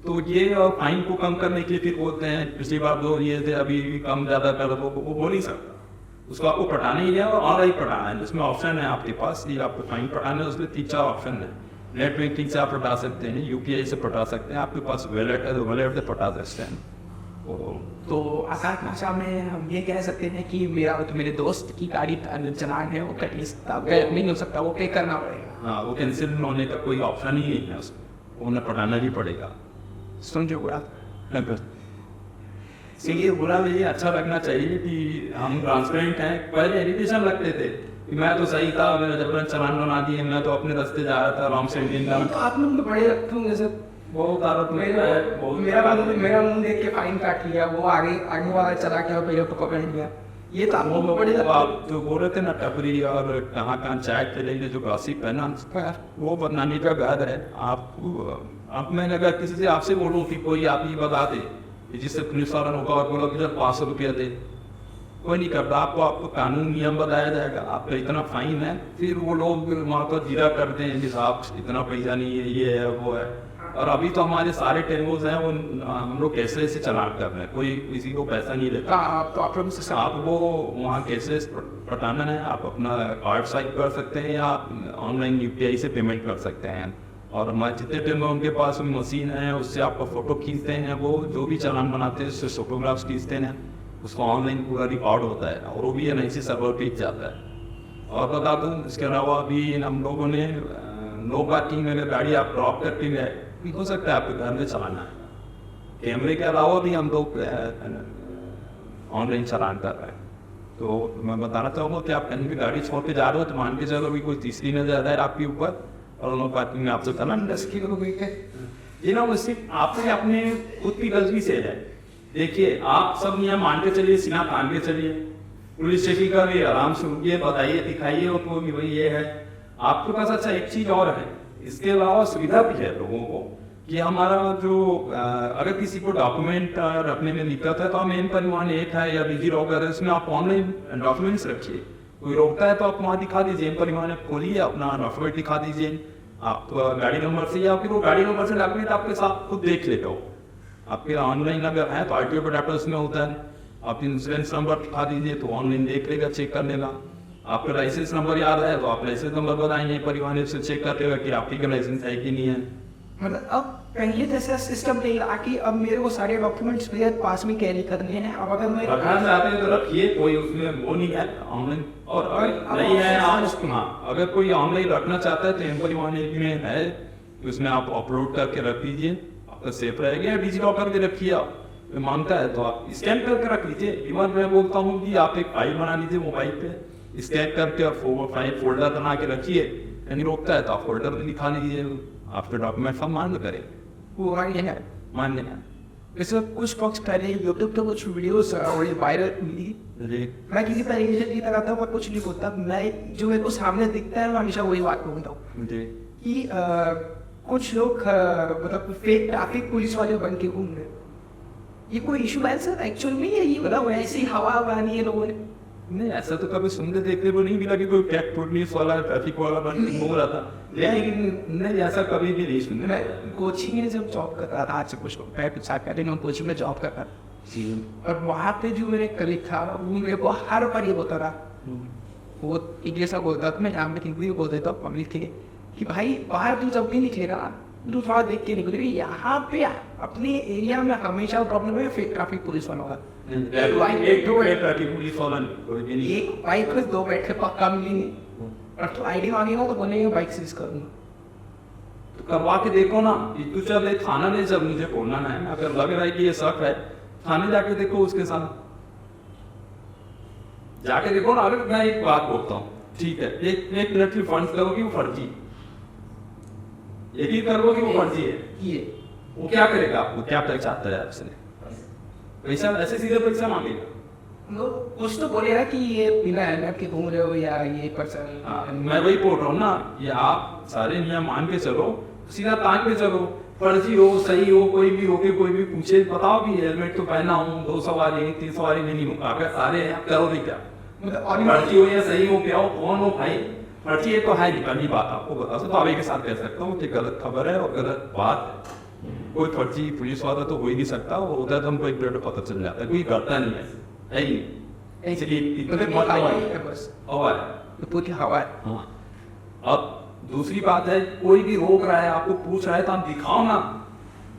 तो ये और फाइन को कम करने के लिए फिर बोलते हैं पिछली बार जो ये थे अभी कम ज़्यादा कर वो बोल नहीं सकता, उसको आपको पटाना ही है और ऑनलाइन पटाना है। उसमें ऑप्शन है आपके पास कि आपको फाइन पटाना है, उसमें 3-4 ऑप्शन है। नेट बैंकिंग से आप पटा सकते हैं, UPI से पटा सकते हैं, आपके पास वैलेट है तो वैलेट से पटा सकते हैं। तो आसान भाषा में हम ये कह सकते हैं कि मेरे दोस्त की गाड़ी चलान है वो कट नहीं सकता, नहीं हो सकता, वो पे करना पड़ेगा। हाँ वो कैंसिल होने का कोई ऑप्शन ही नहीं है, उसको उन्हें पटाना ही पड़ेगा। समझो बुरा इसलिए बुरा में ये अच्छा लगना चाहिए कि हम ट्रांसपेरेंट हैं। पहले इरिटेशन लगते थे कि मैं तो सही था, मैंने जब चलान बना दिए, मैं तो अपने रास्ते जा रहा था रॉन्ग साइड। तो आप लोग बड़े रखते होंगे जैसे बहुत आदत मेरा मुंह देख के फाइन काट लिया, वो आगे वाला चला गया पहले तो पकड़ लिया, ये तो आप बड़े आप जो बोल रहे थे ना टपरी और कहाँ चाय चलेंगे जो गॉसिप है ना वो बनाने का घर है। आप मैंने अगर किसी से आपसे बोलूँ कि कोई आप ही बता दे जिससे पुलिस वाला होगा और बोला कि 500 रुपया दे, कोई नहीं करता। आपको कानून नियम बताया जाएगा, आपका इतना फाइन है, फिर वो लोग वहाँ पर जीरा करते हैं कि साहब इतना पैसा नहीं है, ये है वो है। और अभी तो हमारे सारे टेम्पोज हैं वो हम लोग कैसे से चलान कर रहे हैं, कोई किसी को पैसा नहीं देता। आपको वहाँ कैसे पटाना है, आप अपना कार्ड स्वाइप कर सकते हैं या ऑनलाइन UPI से पेमेंट कर सकते हैं। और हमारे जितने टेम्पो उनके पास मशीन है उससे आपका फ़ोटो खींचते हैं, वो जो भी चालान बनाते हैं उससे फोटोग्राफ्स खींचते हैं, उसको ऑनलाइन पूरा रिकॉर्ड होता है और वो भी NIC सर्वर पे जाता है। और बता दूँ इसके अलावा भी हम लोगों ने नो पार्किंग में गाड़ी आप ड्रॉप करके गए हो सकता है आपके घर में चलाना है। कैमरे के अलावा भी हम लोग ऑनलाइन चलान कर रहे हैं। तो मैं बताना चाहूँगा कि आप कहीं भी गाड़ी छोड़ के जा रहे हो तो मान के चलो भी कोई तीसरी नजर आ रहा है आपके ऊपर और पार्किंग में आपसे चलान 10 किलो हो गई है। ये ना वो सिर्फ आपसे अपने खुद की गलती से है। देखिए आप सब नियम मान के चलिए, सीना तान के चलिए, पुलिस चेकिंग कर रही है, आराम से उनके बताइए, दिखाइए उनको कि भाई ये है आपके पास। अच्छा एक चीज और है, इसके अलावा सुविधा भी है लोगों को कि हमारा जो अगर किसी को डॉक्यूमेंट रखने में दिक्कत है तो हम एम परिवहन एक है या डिजी लॉकर है, इसमें आप ऑनलाइन डॉक्यूमेंट्स रखिए। कोई रोकता है तो आप वहाँ दिखा दीजिए, एम परिवहन खोलिए, अपना डॉक्यूमेंट दिखा दीजिए, आप गाड़ी नंबर से, या फिर वो गाड़ी नंबर से डॉक्यूमेंट आपके साथ खुद देख लेते हो। आपके ऑनलाइन अगर है तो आरटीओ पे डाटा उसमें होता है, आप इंश्योरेंस नंबर दिखा दीजिए तो ऑनलाइन देख लेगा, चेक कर लेगा। आपका लाइसेंस नंबर याद है तो आप लाइसेंस नंबर बताएंगे, परिवहन से चेक कर लेगा कि आपकी का लाइसेंस है कि नहीं है। मतलब अब पहले जैसा सिस्टम नहीं रहा कि अब मेरे को सारे डॉक्यूमेंट्स मेरे पास में कैरी करने हैं। अब अगर मैं रखना चाहते हैं तो रखिए, कोई उसमें वो नहीं है ऑनलाइन। और अगर नहीं है आप उसको, हाँ अगर कोई ऑनलाइन रखना चाहता है तो एम परिवहन एक में है, उसमें आप अपलोड करके रख दीजिए, आपका सेफ रहेगा। डिजी लॉकर के रखिए, आप मांगता है तो आप स्कैन करके रख लीजिए। इवन मैं बोलता हूँ कि आप एक फाइल बना लीजिए मोबाइल पे, स्कैन करके और फाइल फोल्डर बना के रखिए, यानी रोकता है तो आप फोल्डर में दिखा लीजिए, आपके डॉक्यूमेंट सब मान्य करें, वो मान्य है। मान्य है। जैसे कुछ वक्त पहले यूट्यूब पे कुछ वीडियोस वायरल हुई, मैं किसी तरीके से नहीं लगाता हूँ, कुछ नहीं बोलता, मैं जो मेरे को सामने दिखता है मैं हमेशा वही बात बोलता हूँ कि कुछ लोग मतलब फेक ट्रैफिक पुलिस वाले बन के घूम रहे। ये कोई इशू है सर एक्चुअल में, ये मतलब ऐसे ही हवा बनी है लोगों ने? नहीं ऐसा तो कभी सुनते देखते को नहीं मिला कि कोई टैक्स पुलिस वाला ट्रैफिक वाला बन के घूम रहा था, लेकिन नहीं ऐसा कभी भी नहीं सुनने। मैं कोचिंग में जब जॉब कर रहा था, आज से कुछ साल पहले मैं कोचिंग में जॉब कर रहा था, और वहाँ पे जो मेरे कलीग था वो मेरे को हर बार ये बोलता रहा, वो एक जैसा बोलता था, मैं यहाँ पे हिंदी बोल देता हूँ पब्लिक के कि भाई बाहर तू जब भी निकलेगा तू थोड़ा देख के निकले, यहाँ पे अपने एरिया में हमेशा प्रॉब्लम है फेक ट्रैफिक पुलिस वालों का। एक दो ट्रैफिक पुलिस वाला नहीं, एक बाइक पे दो बैठ के पक्का मिलेंगे, और तो आईडी मांगेगा तो बोलेंगे बाइक सीज करूंगा। तो करवा के देखो ना, तू चल थाना ले, जब मुझे बोलना है, अगर लग रहा है कि ये शक है थाने जाके देखो, उसके साथ जाके देखो ना। अगर मैं एक बात बोलता हूँ, ठीक है, एक मिनट की फंड करोगी वो फर्जी, यकीन करोगे वो फर्जी है, ये वो क्या करेगा आपको, क्या चाहता है आपसे? पैसा, ऐसे सीधे पैसा मांगेगा। कुछ तो बोलेगा कि ये बिना हेलमेट के घूम रहे हो या ये पर्सन। मैं वही बोल रहा हूँ ना, ये आप सारे नियम मान के चलो, सीधा तान के चलो, फर्जी हो सही हो कोई भी होके कोई भी पूछे बताओ कि हेलमेट तो पहना हूँ, 2 सवारी 3 सवारी में नहीं हूँ, अगर सारे हैं करो नहीं क्या, फर्जी हो या सही हो क्या हो कौन हो भाई, फर्जी ये तो है नहीं, पहली बात आपको बता तो अभी के साथ कह सकता हूँ कि गलत खबर है और गलत बात है। कोई फर्जी पुलिस वाला तो हो ही नहीं सकता, वो उधर हमको एक मिनट पता चल जाता है, कोई करता नहीं है ही नहीं, इसलिए हवा है। हाँ। अब दूसरी बात है, कोई भी रोक रहा है आपको पूछ रहा है तो आप दिखाओ ना,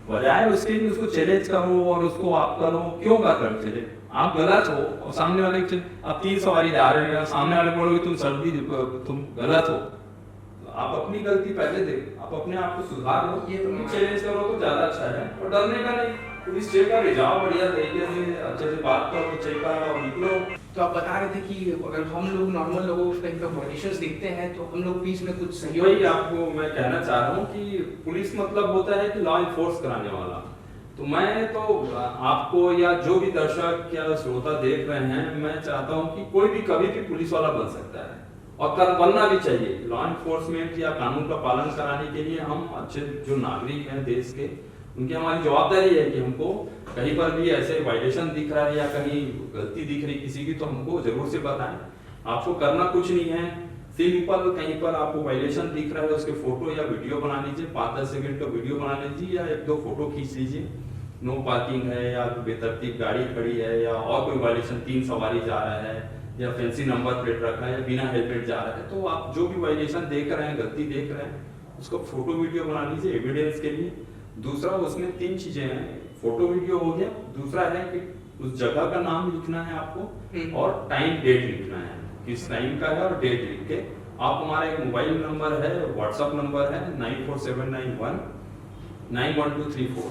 बजाय उसके लिए उसको चैलेंज करो और उसको आप करो, क्यों कर रहे चले, आप गलत हो और सामने वाले आप 3 सवारी जा रहे हो, सामने वाले बोलोगे तुम सर्दी तुम गलत हो, आप अपनी गलती पहले दे, आप अपने आप को सुधार लो, ये तुम चैलेंज करो तो ज्यादा अच्छा है, और डरने का नहीं, पुलिस चेक कर जाओ बढ़िया तरीके से अच्छे से बात करो, चेक करो और निकलो। तो आप बता रहे थे कि अगर हम लोग नॉर्मल लोगों को कहीं पे वायलेशंस दिखते हैं तो हम लोग बीच में कुछ सही, वही आपको मैं कहना चाह रहा हूँ कि पुलिस मतलब होता है कि लॉ इन्फोर्स कराने वाला। तो मैं तो आपको या जो भी दर्शक या श्रोता देख रहे हैं, मैं चाहता हूँ कि कोई भी कभी भी पुलिस वाला बन सकता है और बनना भी चाहिए। लॉ इन्फोर्समेंट या कानून का पालन कराने के लिए हम अच्छे जो नागरिक हैं देश के, उनकी हमारी जवाबदारी है कि हमको कहीं पर भी ऐसे वायलेशन दिख रहा है या कहीं गलती दिख रही किसी की तो हमको जरूर से बताएं। आपको करना कुछ नहीं है, सिंपल कहीं पर आपको वायलेशन दिख रहा है उसके फोटो या वीडियो बना लीजिए, 5-10 सेकंड का वीडियो बना लीजिए या 1-2 फोटो खींच लीजिए। नो पार्किंग है या बेतरतीब गाड़ी खड़ी है या और कोई वायलेशन, 3 सवारी जा रहा है या फैंसी नंबर प्लेट रखा है या बिना हेलमेट जा रहा है, तो आप जो भी वायलेशन देख रहे हैं, गलती देख रहे हैं, उसको फोटो वीडियो बना लीजिए एविडेंस के लिए। दूसरा उसमें 3 चीजें हैं, फोटो वीडियो हो गया, दूसरा है कि उस जगह का नाम लिखना है आपको और टाइम डेट लिखना है, किस टाइम का है और डेट लिख के आप, हमारा एक मोबाइल नंबर है, व्हाट्सएप नंबर है 9479191234,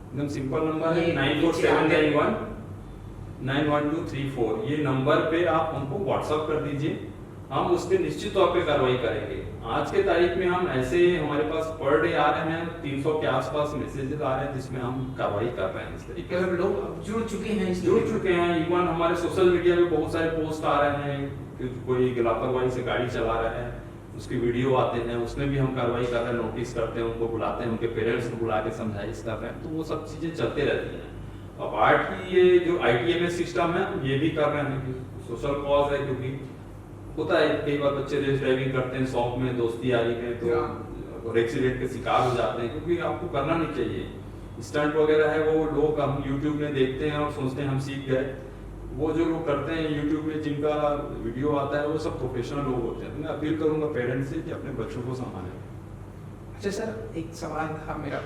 एकदम सिंपल नंबर है 9479191234। ये नंबर पे आप हमको व्हाट्सएप कर दीजिए, हम उस पर निश्चित तौर पे कार्रवाई करेंगे। आज के तारीख में हम ऐसे हमारे पास पर डे आ रहे हैं 300 के आसपास मैसेजेस आ रहे हैं जिसमें हम कार्रवाई कर रहे हैं इस तरीके मतलब लोग अब जुड़ चुके हैं जुड़ चुके हैं। इवन हमारे सोशल मीडिया पे बहुत सारे पोस्ट आ रहे हैं कि कोई लापरवाही से गाड़ी चला रहा है, उसकी वीडियो आते हैं, उसमें भी हम कार्रवाई कर रहे हैं, नोटिस करते हैं, उनको बुलाते हैं, उनके पेरेंट्स को बुला के समझाइश कर रहे हैं। तो वो सब चीज़ें चलते रहती हैं। अब आर्ट की ये जो ITMS सिस्टम है ये भी कर रहे हैं कि सोशल कॉज है, क्योंकि होता है कई बार बच्चे रेस ड्राइविंग करते हैं शौक में, दोस्ती यारी में, तो और एक्सीडेंट के शिकार हो जाते हैं, क्योंकि आपको करना नहीं चाहिए। स्टंट वगैरह है वो लोग हम यूट्यूब में देखते हैं और सोचते हैं हम सीख गए। वो जो लोग करते हैं यूट्यूब में जिनका वीडियो आता है वो सब प्रोफेशनल लोग होते हैं। मैं अपील करूंगा पेरेंट्स से कि अपने बच्चों को संभालें। अच्छा सर, एक सवाल था मेरा,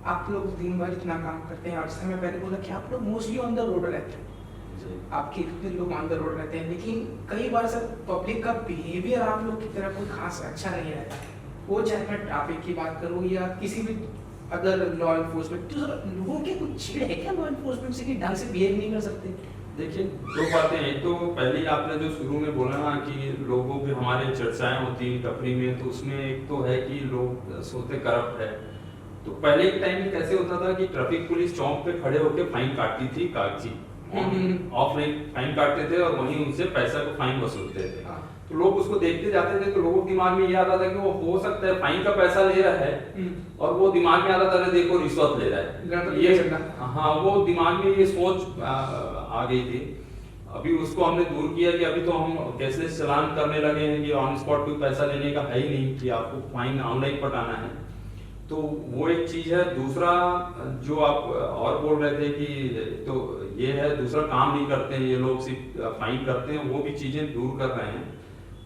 आप लोग दिन भर इतना काम करते हैं और जैसे मैं पहले बोला कि आप लोग मोस्टली ऑन द रोड रहते हैं, आपके इतने लोग ऑन द रोड रहते हैं, लेकिन कई बार सर पब्लिक का बिहेवियर आप लोग की तरफ कोई खास अच्छा नहीं रहता, वो चाहे मैं ट्रैफिक की बात करूँ या किसी भी अदर लॉ इन्फोर्समेंट, तो सर लोगों के कुछ चिड़ है क्या लॉ इन्फोर्समेंट से कि ढंग से बिहेव नहीं कर सकते? देखिए दो बातें हैं। तो पहले आपने जो शुरू में बोला ना कि लोगों पे हमारे चर्चाएं होती हैं टपरी में, तो उसमें एक तो है कि लोग सोचते करप्ट है। तो पहले एक टाइम में कैसे होता था कि ट्रैफिक पुलिस चौक पे खड़े होकर फाइन काटती थी, कागजी ऑफलाइन फाइन काटते थे और वहीं उनसे पैसा को फाइन वसूलते थे। तो लोग उसको देखते जाते थे, तो लोगों के दिमाग में ये आता था कि वो हो सकता है फाइन का पैसा ले रहा है, और वो दिमाग में आता था देखो रिश्वत ले रहा है, ये हाँ वो दिमाग में ये सोच आ गई थी। अभी उसको हमने दूर किया कि अभी तो हम कैशलेस चलान करने लगे हैं कि ऑन स्पॉट कोई पैसा लेने का है ही नहीं, कि आपको फाइन ऑनलाइन पटाना है। तो वो एक चीज है। दूसरा जो आप और बोल रहे थे कि तो ये है दूसरा काम नहीं करते हैं ये लोग, सिर्फ फाइन करते हैं, वो भी चीजें दूर कर रहे हैं,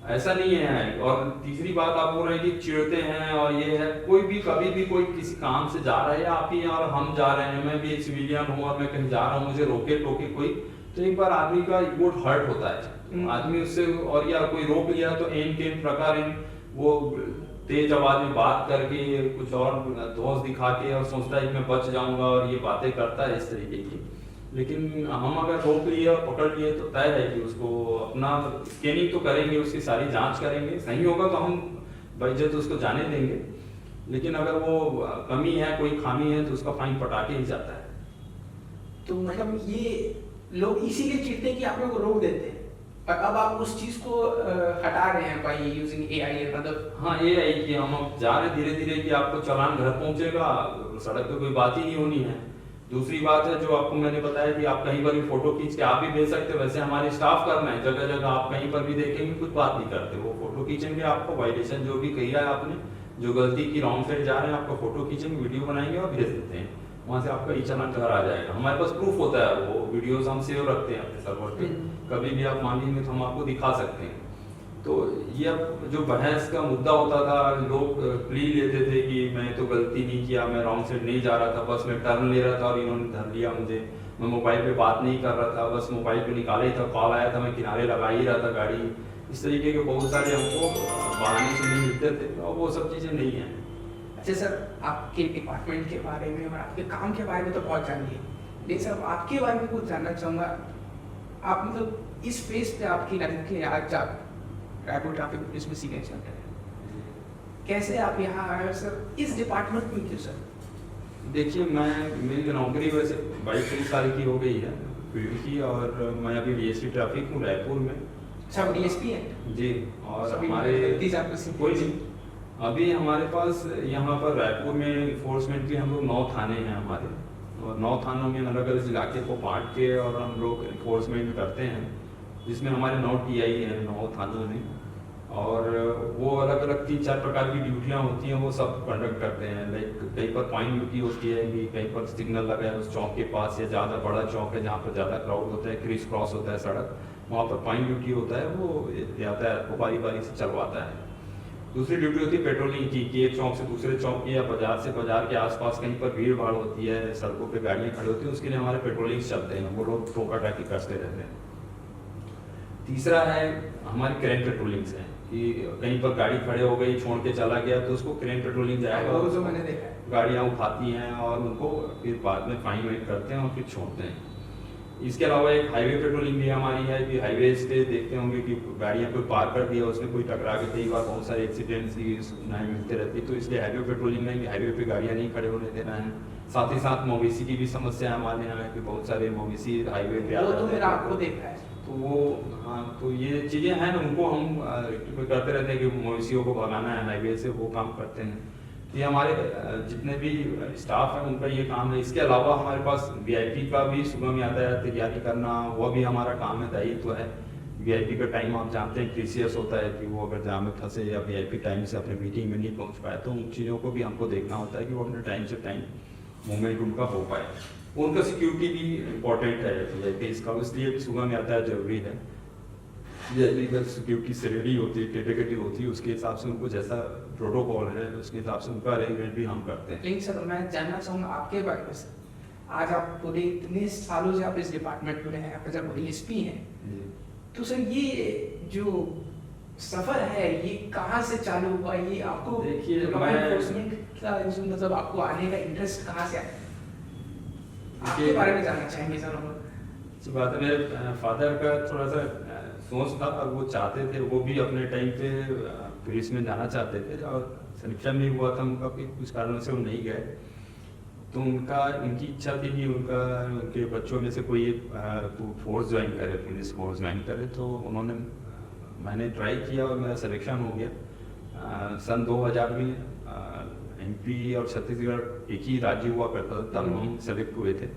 ऐसा नहीं है। और तीसरी बात आप बोल रहे हैं कि चिढ़ते हैं और ये है, कोई भी कभी भी कोई किसी काम से जा रहा है, आप ही और हम जा रहे हैं, मैं भी एक सिविलियन हूँ और मैं कहीं जा रहा हूँ, मुझे रोके टोके कोई, तो एक बार आदमी का ईगो हर्ट होता है, आदमी उससे और या कोई रोक लिया तो एन के प्रकार वो तेज आवाज में बात करके कुछ और दोष दिखा के और सोचता है कि मैं बच जाऊंगा और ये बातें करता है इस तरीके की। लेकिन हम अगर रोक लिए और पकड़ लिए तो तय है कि उसको अपना स्कैनिंग तो करेंगे, उसकी सारी जांच करेंगे, सही होगा तो हम बेइज्जत उसको जाने देंगे, लेकिन अगर वो कमी है, कोई खामी है, तो उसका फाइन पटा के ही जाता है। तो मतलब ये लोग इसीलिए चिढ़ते हैं कि आप लोग को रोक देते हैं, और अब आप उस चीज को हटा रहे हैं बाय यूजिंग AI, मतलब हाँ ये है कि हम अब जा रहे धीरे धीरे कि आपको चालान घर पहुंचेगा, सड़क पे कोई बात ही नहीं होनी है। दूसरी बात है जो आपको मैंने बताया कि आप कहीं पर भी फोटो खींच के आप भी भेज सकते हो, वैसे हमारे स्टाफ करना है, जगह जगह आप कहीं पर भी देखेंगे कुछ बात नहीं करते, वो फोटो खींचेंगे, आपको वायलेशन जो भी किया है आपने, जो गलती की, रॉन्ग साइड जा रहे हैं, आपका फोटो खींचेंगे, वीडियो बनाएंगे और भेज देते हैं, वहां से आपका ई चालान घर आ जाएगा। हमारे पास प्रूफ होता है, वो वीडियोस हम सेव रखते हैं अपने सर्वर पे, कभी भी आप मांगेंगे तो हम आपको दिखा सकते हैं। तो ये अब जो बहस का मुद्दा होता था, लोग प्ली लेते थे कि मैं तो गलती नहीं किया, मैं रॉन्ग साइड नहीं जा रहा था, बस मैं टर्न ले रहा था और इन्होंने धर लिया मुझे, मैं मोबाइल पे बात नहीं कर रहा था, बस मोबाइल पे निकाला ही था, कॉल आया था, मैं किनारे लगा ही रहा था गाड़ी, इस तरीके के बहुत सारे हमको बहाने सुनने मिलते थे, और वो सब चीज़ें नहीं हैं। अच्छा सर, आपके डिपार्टमेंट के बारे में और आपके काम के बारे में तो बहुत जानिए, लेकिन सर आपके बारे में कुछ जानना चाहूँगा। आप मतलब इस फेज पे आपकी लाइफ के आज आप रायपुर ट्रैफिक पुलिस में सीनियर चल रहे हैं, कैसे आप यहाँ आए सर, इस डिपार्टमेंट में क्यों सर? देखिए मेरी नौकरी वैसे 22-23 साल की हो गई है फील्ड की, और मैं अभी DSP ट्रैफिक हूँ रायपुर में। अच्छा, DSP है जी, और हमारे कोई नहीं, अभी हमारे पास यहाँ पर रायपुर में इन्फोर्समेंट के हम लोग 9 थाने हैं हमारे, और 9 थानों में अलग अलग इलाके को बांट के और हम लोग इन्फोर्समेंट करते हैं, जिसमें हमारे 9 TI हैं 9 थानों में, और वो अलग अलग 3-4 प्रकार की ड्यूटियाँ होती हैं, वो सब कंडक्ट करते हैं। लाइक कहीं पर पॉइंट ड्यूटी होती है कि कहीं पर सिग्नल लगा है उस चौक के पास, या ज़्यादा बड़ा चौक है जहाँ पर ज़्यादा क्राउड होता है, क्रिस क्रॉस होता है सड़क, वहाँ पर पॉइंट ड्यूटी होता है, वो यातायात को बारी बारी से चलवाता है। दूसरी ड्यूटी होती है पेट्रोलिंग की, कि एक चौक से दूसरे चौक की या बाजार से बाजार के आसपास कहीं पर भीड़ भाड़ होती है, सड़कों पे गाड़ियाँ खड़ी होती हैं, उसके लिए हमारे पेट्रोलिंग चलते हैं, वो लोग टोका टाकी करते रहते हैं। तीसरा है हमारी क्रेन पेट्रोलिंग्स है, कि कहीं पर गाड़ी खड़े हो गई, छोड़ के चला गया, तो उसको क्रेन पेट्रोलिंग जाएगा, वो जो मैंने देखा है, गाड़ियाँ उठाती हैं और उनको फिर बाद में फाइन वाइन करते हैं और फिर छोड़ते हैं। इसके अलावा एक हाईवे पेट्रोलिंग भी हमारी है कि हाईवे पे देखते होंगे कि गाड़ियाँ कोई पार कर दिया, उसमें कोई टकरा के कई बार बहुत सारे एक्सीडेंट्स की सूचनाएं मिलती रहती, तो इसलिए हाईवे पेट्रोलिंग में भी हाईवे पे गाड़ियाँ नहीं खड़े होने देना है। साथ ही साथ मवेशी की भी समस्या हमारे यहाँ है कि बहुत सारे मवेशी हाईवे पे वो तो मेरा आपको देखा है। तो वो हाँ, तो ये चीज़ें हैं ना, उनको हम करते रहते हैं कि मवेशियों को भगाना है हाईवे से, वो काम करते हैं। ये हमारे जितने भी स्टाफ हैं उनका ये काम है। इसके अलावा हमारे पास वीआईपी का भी सुगम यातायात तैयारी करना, वह भी हमारा काम है, दायित्व है। वीआईपी का टाइम आप जानते हैं क्रिसियस होता है कि वो अगर जाम में फंसे या वीआईपी टाइम से अपने मीटिंग में नहीं पहुंच पाए, तो उन चीज़ों को भी हमको देखना होता है कि वो अपने टाइम से टाइम मूवमेंट उनका हो पाए। उनका सिक्योरिटी भी इम्पोर्टेंट है वीआईपी इसका, इसलिए भी सुगम यातायात जरूरी है। वीआईपी का सिक्योरिटी से रेडी होती है, कैटेगरी होती है, उसके हिसाब से उनको जैसा प्रोटोकॉल है उसके हिसाब से उनका अरेंजमेंट भी हम करते हैं। लेकिन सर मैं जानना चाहूँगा आपके बारे में सर, आज आप पूरे इतने सालों से आप इस डिपार्टमेंट में रहे हैं, आप जब डीएसपी हैं, तो सर ये जो सफर है ये कहाँ से चालू हुआ? ये आपको देखिए, लॉ मैं- एनफोर्समेंट का मतलब आपको आने का इंटरेस्ट कहाँ से आया? आपके देखिए- बारे में जानना चाहेंगे सर हम। अच्छी बात है। मेरे फादर का थोड़ा सा सोच था, और वो चाहते थे, वो भी अपने टाइम पे पुलिस में जाना चाहते थे, और सिलेक्शन भी हुआ था उनका, कि कुछ कारणों से वो नहीं गए। तो उनकी इच्छा थी कि उनके बच्चों में से कोई एक फोर्स ज्वाइन करे, पुलिस फोर्स ज्वाइन करे। तो मैंने ट्राई किया और मेरा सिलेक्शन हो गया। सन 2000 में एमपी और छत्तीसगढ़ एक ही राज्य हुआ करता था, तब हम सेलेक्ट हुए थे।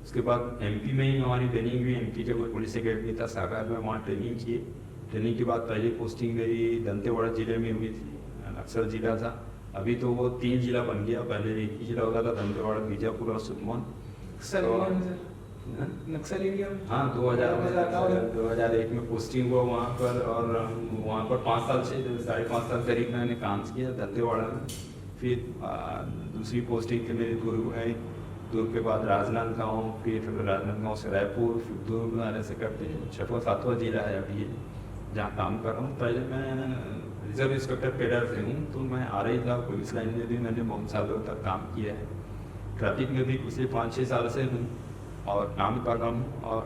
उसके बाद एमपी में ही हमारी ट्रेनिंग हुई। एमपी के पुलिस अकेडमी था सागर में, वहाँ ट्रेनिंग किए। ट्रेनिंग के बाद पहली पोस्टिंग मेरी दंतेवाड़ा जिले में हुई थी, नक्सल जिला था। अभी तो वो 3 जिला बन गया, पहले एक ही जिला होता था, दंतेवाड़ा, बीजापुर और सुकमा। सर नक्सल एरिया में हाँ, 2001 में पोस्टिंग हुआ वहाँ पर, और वहाँ पर 5 साल से 5.5 साल करीब मैंने काम किया दंतेवाड़ा में। फिर दूसरी पोस्टिंग के मेरे दुर्ग है, दुर्ग के बाद राजनांदगांव, फिर राजनांदगांव से रायपुर, फिर दुर्ग, ऐसे करते हैं 6वां 7वां जिला है अभी ये जहाँ काम कर रहा हूँ। पहले मैं रिजर्व इंस्पेक्टर कैडर से हूँ, तो मैं आ रही था पुलिस लाइन में भी मैंने बहुत सालों तक काम किया है। ट्रैफिक में भी पिछले 5-6 साल से हूँ और काम कर रहा हूँ। और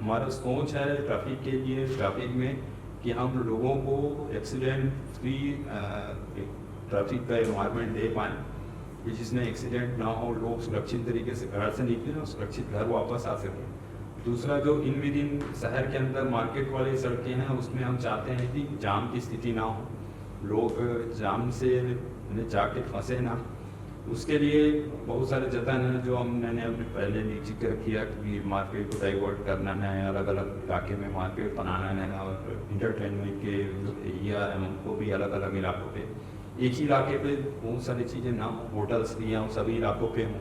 हमारा सोच है ट्रैफिक के लिए, ट्रैफिक में, कि हम लोगों को एक्सीडेंट फ्री ट्रैफिक का एनवायरनमेंट दे पाएँ कि जिसमें एक्सीडेंट ना हो, लोग सुरक्षित तरीके से घर से निकलें और सुरक्षित घर वापस आ सकें। दूसरा, जो इन विद इन शहर के अंदर मार्केट वाली सड़कें हैं, उसमें हम चाहते हैं कि जाम की स्थिति ना हो, लोग जाम से जाके फंसे ना। उसके लिए बहुत सारे जतन हैं जो मैंने अपने पहले भी जिक्र किया कि मार्केट को डाइवर्ट करना है, अलग अलग इलाके में मार्केट बनाना है, और इंटरटेनमेंट के जो एरिया है उनको भी अलग अलग इलाकों पे, एक ही इलाके पे बहुत सारी चीज़ें ना हो, होटल्स भी हों, सभी इलाकों पे हों,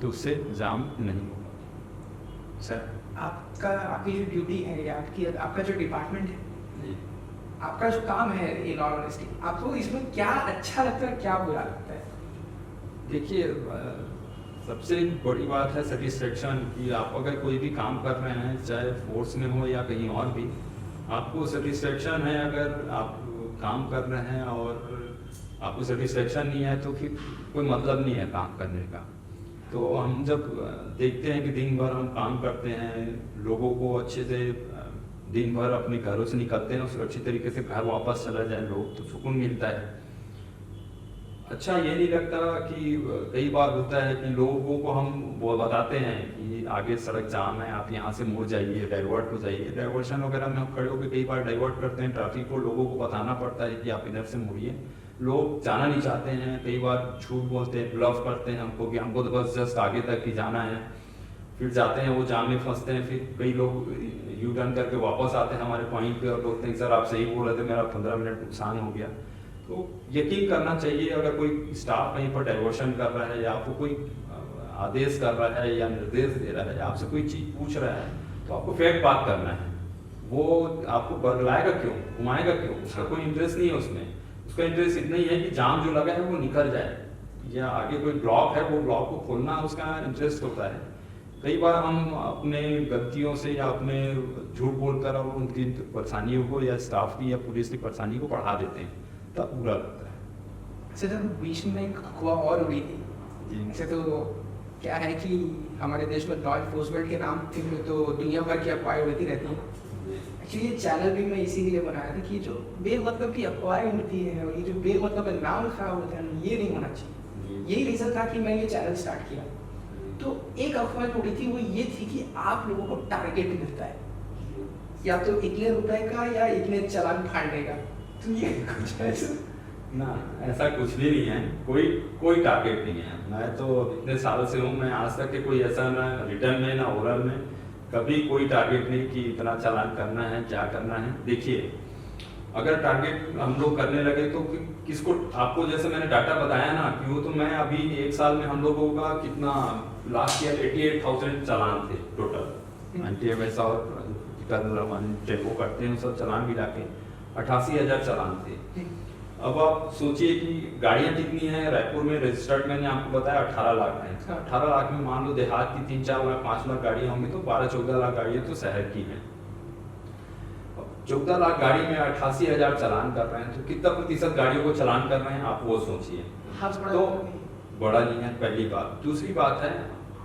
तो उससे जाम नहीं होगा। सर आपकी जो ड्यूटी है या आपका जो डिपार्टमेंट है, आपका जो काम है, इन ऑल ऑनेस्टी आपको इसमें क्या अच्छा लगता है, क्या बुरा लगता है? देखिए, सबसे बड़ी बात है सेटिस्फेक्शन, कि आप अगर कोई भी काम कर रहे हैं, चाहे फोर्स में हो या कहीं और भी, आपको सेटिस्फेक्शन है। अगर आप काम कर रहे हैं और आपको सेटिस्फेक्शन नहीं है, तो फिर कोई मतलब नहीं है काम करने का। तो हम जब देखते हैं कि दिन भर हम काम करते हैं, लोगों को अच्छे से दिन भर अपने घरों से निकलते हैं और सुरक्षित तरीके से घर वापस चला जाए लोग, तो सुकून मिलता है। अच्छा ये नहीं लगता कि कई बार होता है कि लोगों को हम वो बताते हैं कि आगे सड़क जाम है, आप यहाँ से मुड़ जाइए, डाइवर्ट हो जाइए। डाइवर्शन वगैरह में हम खड़े होकर कई बार डाइवर्ट करते हैं ट्रैफिक को, लोगों को बताना पड़ता है कि आप इधर से मुड़िए। लोग जाना नहीं चाहते हैं, कई बार झूठ बोलते हैं, ब्लफ करते हैं हमको कि हमको तो बस जस्ट आगे तक ही जाना है। फिर जाते हैं, वो जाम में फंसते हैं, फिर कई लोग यू टर्न करके वापस आते हैं हमारे पॉइंट पे और बोलते हैं सर आप सही बोल रहे थे, मेरा 15 मिनट नुकसान हो गया। तो यकीन करना चाहिए, अगर कोई स्टाफ कहीं पर डाइवर्शन कर रहा है या आपको कोई आदेश कर रहा है या निर्देश दे रहा है, आपसे कोई चीज़ पूछ रहा है, तो आपको फैक्ट बात करना है। वो आपको बदलाएगा क्यों, घुमाएगा क्यों? उसका कोई इंटरेस्ट नहीं है उसमें। उसका इंटरेस्ट इतना ही है कि जाम जो लगा है वो निकल जाए, या आगे कोई ब्लॉक है वो ब्लॉक को खोलना उसका इंटरेस्ट होता है। कई बार हम अपने गलतियों से या अपने झूठ बोलकर और उनकी परेशानियों को या स्टाफ की या पुलिस की परेशानी को बढ़ा देते हैं, तब बुरा लगता है। सर बीच में एक अफवाह और उड़ी थी, जी। ऐसे तो क्या है कि हमारे देश में लॉ इन्फोर्समेंट के नाम में तो दुनिया भर की अफवाहें उड़ती रहती हैं। एक्चुअली ये चैनल भी मैं इसीलिए बनाया था कि जो बेमतलब की अफवाहें उड़ती हैं और ये जो बेमतलब नाम खराब होता है ना, ये नहीं होना चाहिए। यही रीज़न था कि मैं ये चैनल स्टार्ट किया। तो एक अफवाह उड़ी थी, वो ये थी कि आप लोगों को टारगेट मिलता है, या तो इतने रुपए का या इतने चालान फाड़ने का। तो ये कुछ ऐसा ना, ऐसा कुछ भी नहीं है, कोई टारगेट नहीं है। मैं तो इतने साल से हूँ, मैं आज तक के कोई ऐसा ना रिटर्न में ना ओरल में कभी कोई टारगेट नहीं कि इतना चालान करना है, क्या करना है। देखिए, अगर टारगेट हम लोग करने लगे तो किसको, आपको जैसे मैंने डाटा बताया ना कि वो तो मैं अभी एक साल में हम लोगों का कितना, लास्ट ईयर 88,000 चालान थे टोटल। एंटी-एमएस और टेम्पो करते हैं सब चालान मिला के 88,000 चालान थे। अब आप सोचिए कि गाड़ियाँ कितनी हैं। रायपुर में रजिस्टर्ड मैंने आपको बताया 18 लाख है। 18 लाख में मान लो देहात की 3-4 लाख 5 लाख गाड़ियाँ होंगी तो 12-14 लाख गाड़ियाँ तो शहर की हैं। 14 लाख गाड़ी में 88,000 चालान कर रहे हैं तो कितना प्रतिशत गाड़ियों को चालान कर रहे हैं, आप वो सोचिए। तो बड़ा नहीं है, पहली बात। दूसरी बात है,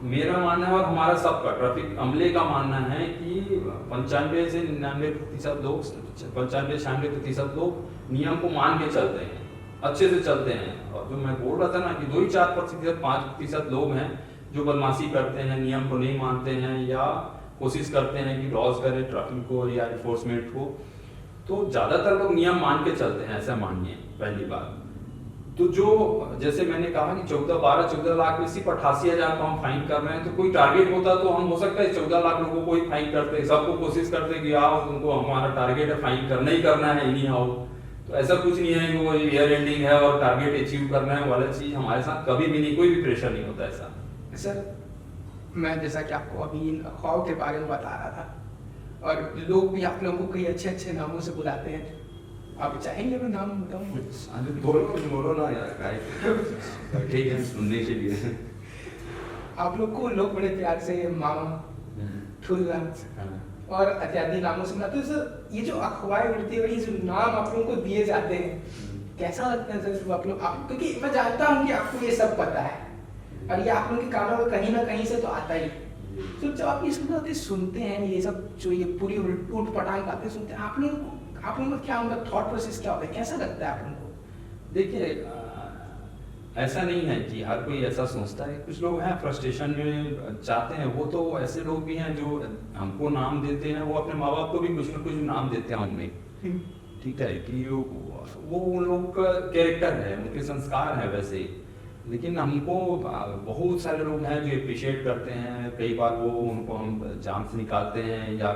मेरा मानना है और हमारा सबका ट्रैफिक अमले का मानना है कि 95 से 99% लोग, 95-96% लोग नियम को मान के चलते हैं, अच्छे से चलते हैं। और जो मैं बोल रहा था ना कि 2-4%, 5% लोग हैं जो बदमाशी करते हैं, नियम को नहीं मानते हैं या कोशिश करते हैं कि लॉस करें ट्रैफिक को या इन्फोर्समेंट को। तो ज़्यादातर लोग नियम मान के चलते हैं, ऐसा मानिए, पहली बात। तो जो जैसे मैंने कहा कि 14 लाख में सिर्फ 88,000 को हम फाइन कर रहे हैं, तो कोई टारगेट होता तो हम हो सकता है 14 लाख लोगों को ही फाइन करते, सबको कोशिश करते कि आओ तुमको हमारा टारगेट है, फाइन करना ही करना है, नहीं आओ। तो ऐसा कुछ नहीं है कि वो ईयर एंडिंग है और टारगेट अचीव करना है वाला चीज़ हमारे साथ कभी भी नहीं, कोई भी प्रेशर नहीं होता ऐसा। सर, मैं जैसा कि आपको अभी इन अफवाहों के बारे में बता रहा था और लोग भी आप लोगों को कई अच्छे नामों से बुलाते हैं। आप चाहेंगे मैं नाम बताऊं? बोलो ना यार, ठीक है सुनने के लिए। आप लोग को लोग बड़े प्यार से मामा, ठुल्ला और इत्यादि नामों से बुलाते हैं। सर, ये जो अखबार उड़ती है, ये जो नाम आप लोगों को दिए जाते हैं, कैसा लगता है सर? आप लोग, क्योंकि मैं जानता हूँ कि आपको ये सब पता है और ये आप लोगों के कानों में कहीं ना कहीं से तो आता ही। तो जब आप ये सब बातें सुनते हैं, ये सब जो ये पूरी उठ पटांग बातें सुनते हैं, आप लोगों का क्या उनका थॉट प्रोसेस क्या होता है, कैसा लगता है आप लोगों को? देखिए, ऐसा नहीं है कि हर कोई ऐसा सोचता है। कुछ लोग हैं फ्रस्ट्रेशन में चाहते हैं, वो तो ऐसे लोग भी हैं जो हमको नाम देते हैं, वो अपने माँ बाप को भी कुछ ना कुछ नाम देते हैं उनमें, ठीक है, कि वो उन लोग का कैरेक्टर है, उनके संस्कार है वैसे। लेकिन हमको बहुत सारे लोग हैं जो अप्रिशिएट करते हैं, कई बार वो उनको हम जान से निकालते हैं या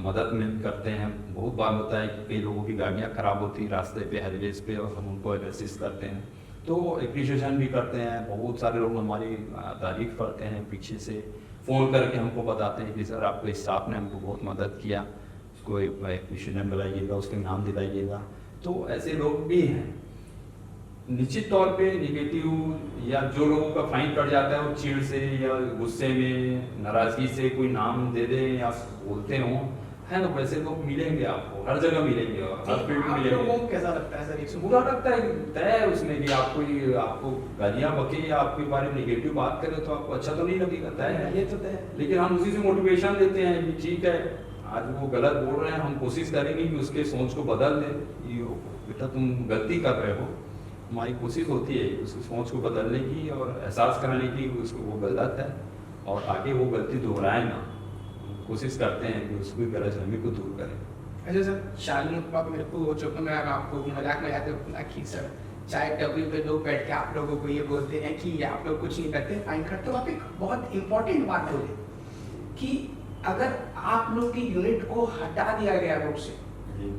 मदद में करते हैं। बहुत बार होता है कि कई लोगों की गाड़ियाँ खराब होती रास्ते पे, हाईवेज पे, और हम उनको असिस्ट करते हैं, तो अप्रिशिएशन भी करते हैं। बहुत सारे लोग हमारी तारीफ करते हैं, पीछे से फ़ोन करके हमको बताते हैं कि सर आपके स्टाफ ने हमको बहुत मदद किया, उसको अप्रिशिएशन बुलाइएगा, उसके नाम दिलाइएगा। तो ऐसे लोग भी हैं। निश्चित तौर पे निगेटिव या जो लोगों का फाइन कट जाता है वो चिढ़ से या गुस्से में, नाराजगी से कोई नाम दे दे या बोलते हो, है ना, वैसे लोग मिलेंगे आपको, हर जगह मिलेंगे, हर फील्ड में मिलेंगे। कैसा लगता है सर? बुरा लगता है, तय है उसमें कि आपको गालियाँ बके या आपके बारे में निगेटिव बात करे तो आपको अच्छा तो नहीं लगेगा, तय है, ये तो तय। लेकिन हम उसी से मोटिवेशन देते हैं कि ठीक है, आज वो गलत बोल रहे हैं, हम कोशिश करेंगे कि उसके सोच को बदल दें। बेटा तुम गलती कर रहे हो, हमारी कोशिश होती है उसकी सोच को बदलने की और एहसास कराने की उसको वो गलत है और आगे वो गलती दोहराए ना। कोशिश करते हैं कि उसकी गलतफहमी को दूर करें। अच्छा सर, शादी आप मेरे को जो मैं आपको मजाक में आते बोला कि सर चाय टपरी पे लोग बैठ के आप लोगों को ये बोलते हैं कि आप लोग कुछ नहीं करते, फाइन करते। तो आप एक बहुत इंपॉर्टेंट बात बोले कि अगर आप लोग की यूनिट को हटा दिया गया रोड से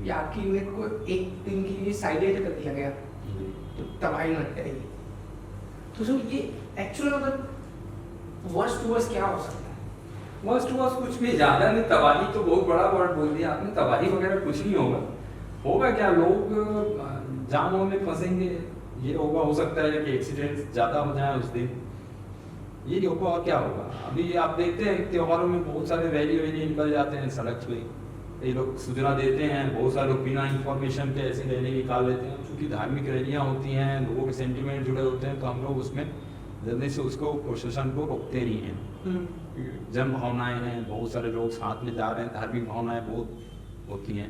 या आपकी यूनिट को एक दिन के लिए साइडेड कर दिया गया तो तबाही मच जाएगी। तो सर ये एक्चुअल मतलब वर्स्ट टू वर्स्ट क्या हो सकता है? वर्स्ट टू वर्स्ट कुछ भी ज़्यादा नहीं, तबाही तो बहुत बड़ा वर्ड बोल दिया आपने, तबाही वगैरह कुछ नहीं होगा क्या, लोग जामों में फंसेंगे, ये होगा, हो सकता है कि एक्सीडेंट ज़्यादा हो जाए उस दिन, ये होगा और क्या होगा। अभी आप देखते हैं त्योहारों में बहुत सारे रैली निकल जाते हैं सड़क पे, ये लोग सूचना देते हैं, बहुत सारे लोग बिना इन्फॉर्मेशन के ऐसी रैली निकाल लेते हैं। क्योंकि धार्मिक रैलियाँ होती हैं, लोगों के सेंटिमेंट जुड़े होते हैं, तो हम लोग उसमें जल्दी से उसको प्रशासन को रोकते नहीं हैं। जन भावनाएं हैं, बहुत सारे लोग साथ में जा रहे हैं, धार्मिक भावनाएं बहुत होती हैं,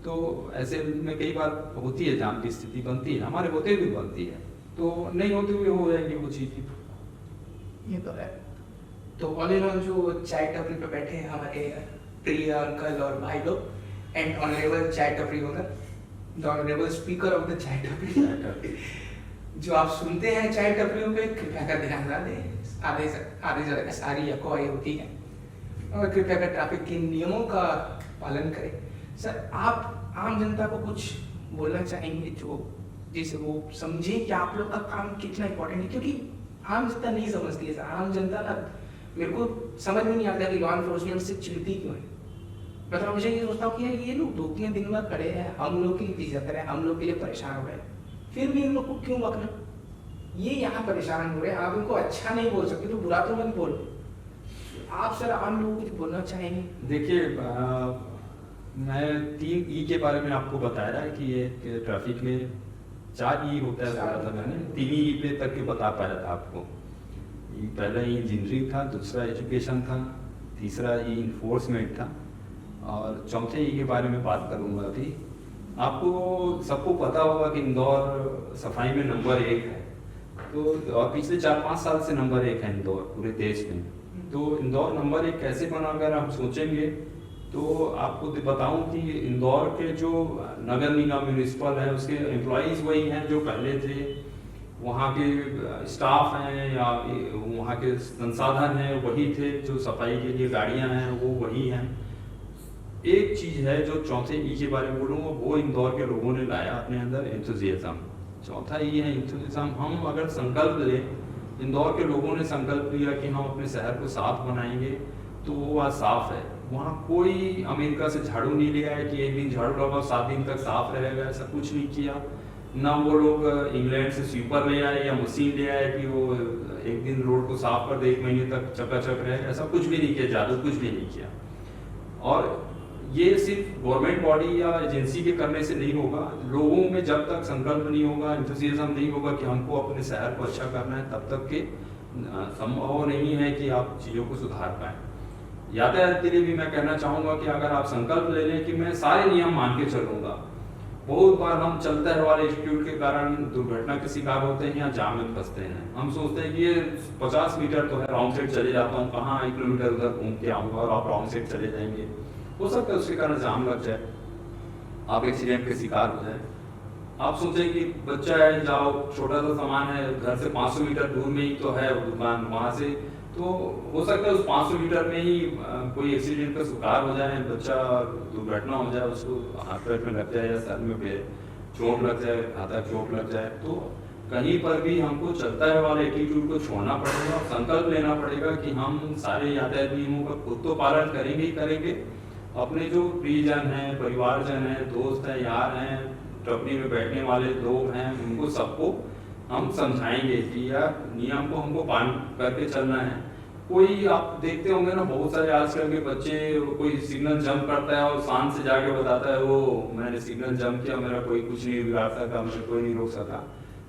तो ऐसे में कई बार होती है जाम की स्थिति बनती है, हमारे होते हुए बनती है, तो नहीं होते हुए हो जाएगी वो चीज़। ये तो है। तो ऑल इन ऑल जो चाय टपरी पे बैठे हैं हमारे प्रिय अंकल और भाई लोग, एंड ऑनरेबल चाय टपरी owner, the honourable speaker of the चाय टपरी, जो आप सुनते हैं चाय टपरियों पे, कृपया कर ध्यान ना दें, आधे जगह सारी अफवाहें होती हैं, और कृपया कर ट्रैफिक के नियमों का पालन करें। सर, आप आम जनता को कुछ बोलना चाहेंगे जो जिसे वो समझे कि आप लोग का काम कितना इम्पोर्टेंट है, क्योंकि आम जनता नहीं समझती है सर। आम जनता ना, मेरे को समझ में नहीं आता कि लॉ एनफोर्समेंट से चिढ़ती क्यों है। मतलब मुझे ये सोचता हूँ कि ये लोग 2-3 दिन में खड़े हैं, हम लोग की इज्जत करें, हम लोग के लिए परेशान हो गए, फिर भी इन लोग को क्यों वकना? ये यहाँ परेशान हो रहे हैं, आप इनको अच्छा नहीं बोल सकते तो बुरा तो मत बोल। आप सर आम लोगों को कुछ बोलना चाहेंगे? देखिए, मैं 3 ई के बारे में आपको बताया है कि ये ट्रैफिक में 4 ई होता है, बोला था मैंने, 3 ई पे तक के बता पाया था आपको। पहला ई इंजीनियरिंग था, दूसरा एजुकेशन था, तीसरा ई इन्फोर्समेंट था, और चौथे ई के बारे में बात करूँगा अभी। आपको सबको पता होगा कि इंदौर सफाई में नंबर 1 है, तो और पिछले 4-5 साल से नंबर 1 है इंदौर पूरे देश में। तो इंदौर नंबर 1 कैसे बना, अगर आप सोचेंगे तो आपको बताऊं कि इंदौर के जो नगर निगम म्यूनिसिपल है उसके एम्प्लॉयज़ वही हैं जो पहले थे, वहाँ के स्टाफ हैं या वहाँ के संसाधन हैं वही थे, जो सफाई के लिए गाड़ियाँ हैं वो वही हैं। एक चीज़ है जो चौथे ई के बारे में बोलूँगा, वो इंदौर के लोगों ने लाया अपने अंदर, एंथुजियाज्म। चौथा ई है एंथुजियाज्म। हम अगर संकल्प लें, इंदौर के लोगों ने संकल्प लिया कि हम अपने शहर को साफ बनाएंगे, तो वो आज साफ है। वहाँ कोई अमेरिका से झाड़ू नहीं लिया है कि एक दिन झाड़ू लगाओ 7 दिन तक साफ रहेगा, ऐसा कुछ नहीं किया। ना वो लोग इंग्लैंड से स्वीपर ले आए या मशीन ले आए कि वो एक दिन रोड को साफ कर दे, 1 महीने तक चकाचक रहे, ऐसा कुछ भी नहीं किया, जादू कुछ भी नहीं किया। और ये सिर्फ गवर्नमेंट बॉडी या एजेंसी के करने से नहीं होगा, लोगों में जब तक संकल्प नहीं होगा, एंथुसियाज्म नहीं होगा कि हमको अपने शहर को अच्छा करना है, तब तक के संभव नहीं है कि आप चीज़ों को सुधार पाएँ। यातायात के लिए भी मैं कहना चाहूँगा कि अगर आप संकल्प ले लें कि मैं सारे नियम मान के चलूँगा। बहुत बार हम चलते हैं वाले एटीट्यूड के कारण दुर्घटना के शिकार होते हैं या जाम में फंसते हैं। हम सोचते हैं कि ये 50 मीटर तो है, रॉन्ग साइड चले जाता हूँ, कहाँ 1 किलोमीटर उधर घूम के आऊँगा, और आप रॉन्ग साइड चले जाएंगे, हो सकता है उसके कारण जाम लग जाए, आप एक्सीडेंट के शिकार हो जाए। आप सोचें कि बच्चा है, जाओ, छोटा सा सामान है, घर से 500 मीटर दूर में ही तो है वो दुकान, वहाँ से तो हो सकता है उस 500 मीटर में ही कोई एक्सीडेंट का शिकार हो जाए, बच्चा दुर्घटना हो जाए, उसको हाथ पैर में लग जाए या सर में चोट लग जाए, घातक चोट लग जाए। तो कहीं पर भी हमको चलता है वाले एटीट्यूड को छोड़ना पड़ेगा और संकल्प लेना पड़ेगा कि हम सारे यातायात नियमों का खुद तो पालन करेंगे ही करेंगे, अपने जो प्रियजन हैं, परिवारजन हैं, दोस्त हैं, यार हैं, टपरी में बैठने वाले लोग हैं, उनको सबको हम समझाएंगे कि यार नियम को हमको पालन करके चलना है। कोई आप देखते होंगे ना, बहुत सारे आजकल के बच्चे, कोई सिग्नल जंप करता है और शान से जाके बताता है वो मैंने सिग्नल जंप किया, मेरा कोई कुछ नहीं बिगाड़ सका, मुझे कोई नहीं रोक सका।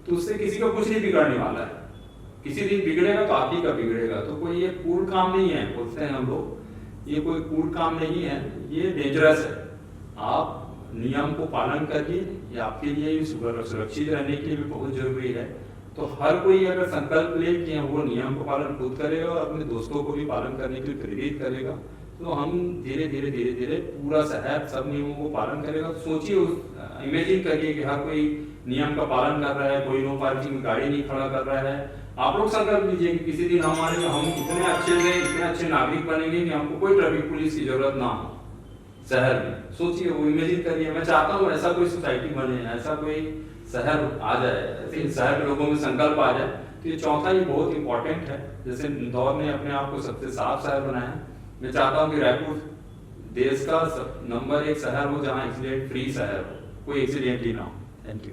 तो उससे किसी का कुछ नहीं बिगड़ने वाला है, किसी दिन बिगड़ेगा तो आप ही का बिगड़ेगा। तो कोई ये कूल काम नहीं है, बोलते हैं हम लोग, ये कोई कूल काम नहीं है, ये डेंजरस है। आप नियम को पालन करिए, ये आपके लिए सुरक्षित रहने के लिए भी बहुत जरूरी है। तो हर कोई अगर संकल्प ले कि वो नियम को पालन खुद करेगा और अपने दोस्तों को भी पालन करने के लिए प्रेरित करेगा, तो हम धीरे धीरे पूरा शहर सब नियमों को पालन करेगा। तो सोचिए, इमेजिन करिए कि हर कोई नियम का पालन कर रहा है, कोई नो पार्किंग में गाड़ी नहीं खड़ा कर रहा है। आप लोग संकल्प लीजिए कि किसी दिन हम इतने अच्छे नागरिक बनेंगे कि हमको कोई ट्रैफिक पुलिस की जरूरत ना हो शहर में। सोचिए, वो इमेजिन करिए। मैं चाहता हूँ ऐसा कोई सोसाइटी बने, ऐसा कोई शहर आ जाए, ऐसे शहर के लोगों में संकल्प आ जाए। तो ये चौथा ही बहुत इंपॉर्टेंट है। जैसे इंदौर ने अपने आप को सबसे साफ शहर बनाया, मैं चाहता हूँ कि रायपुर देश का नंबर 1 शहर हो जहाँ एक्सीडेंट फ्री शहर हो, कोई एक्सीडेंट ही ना हो। Thank you.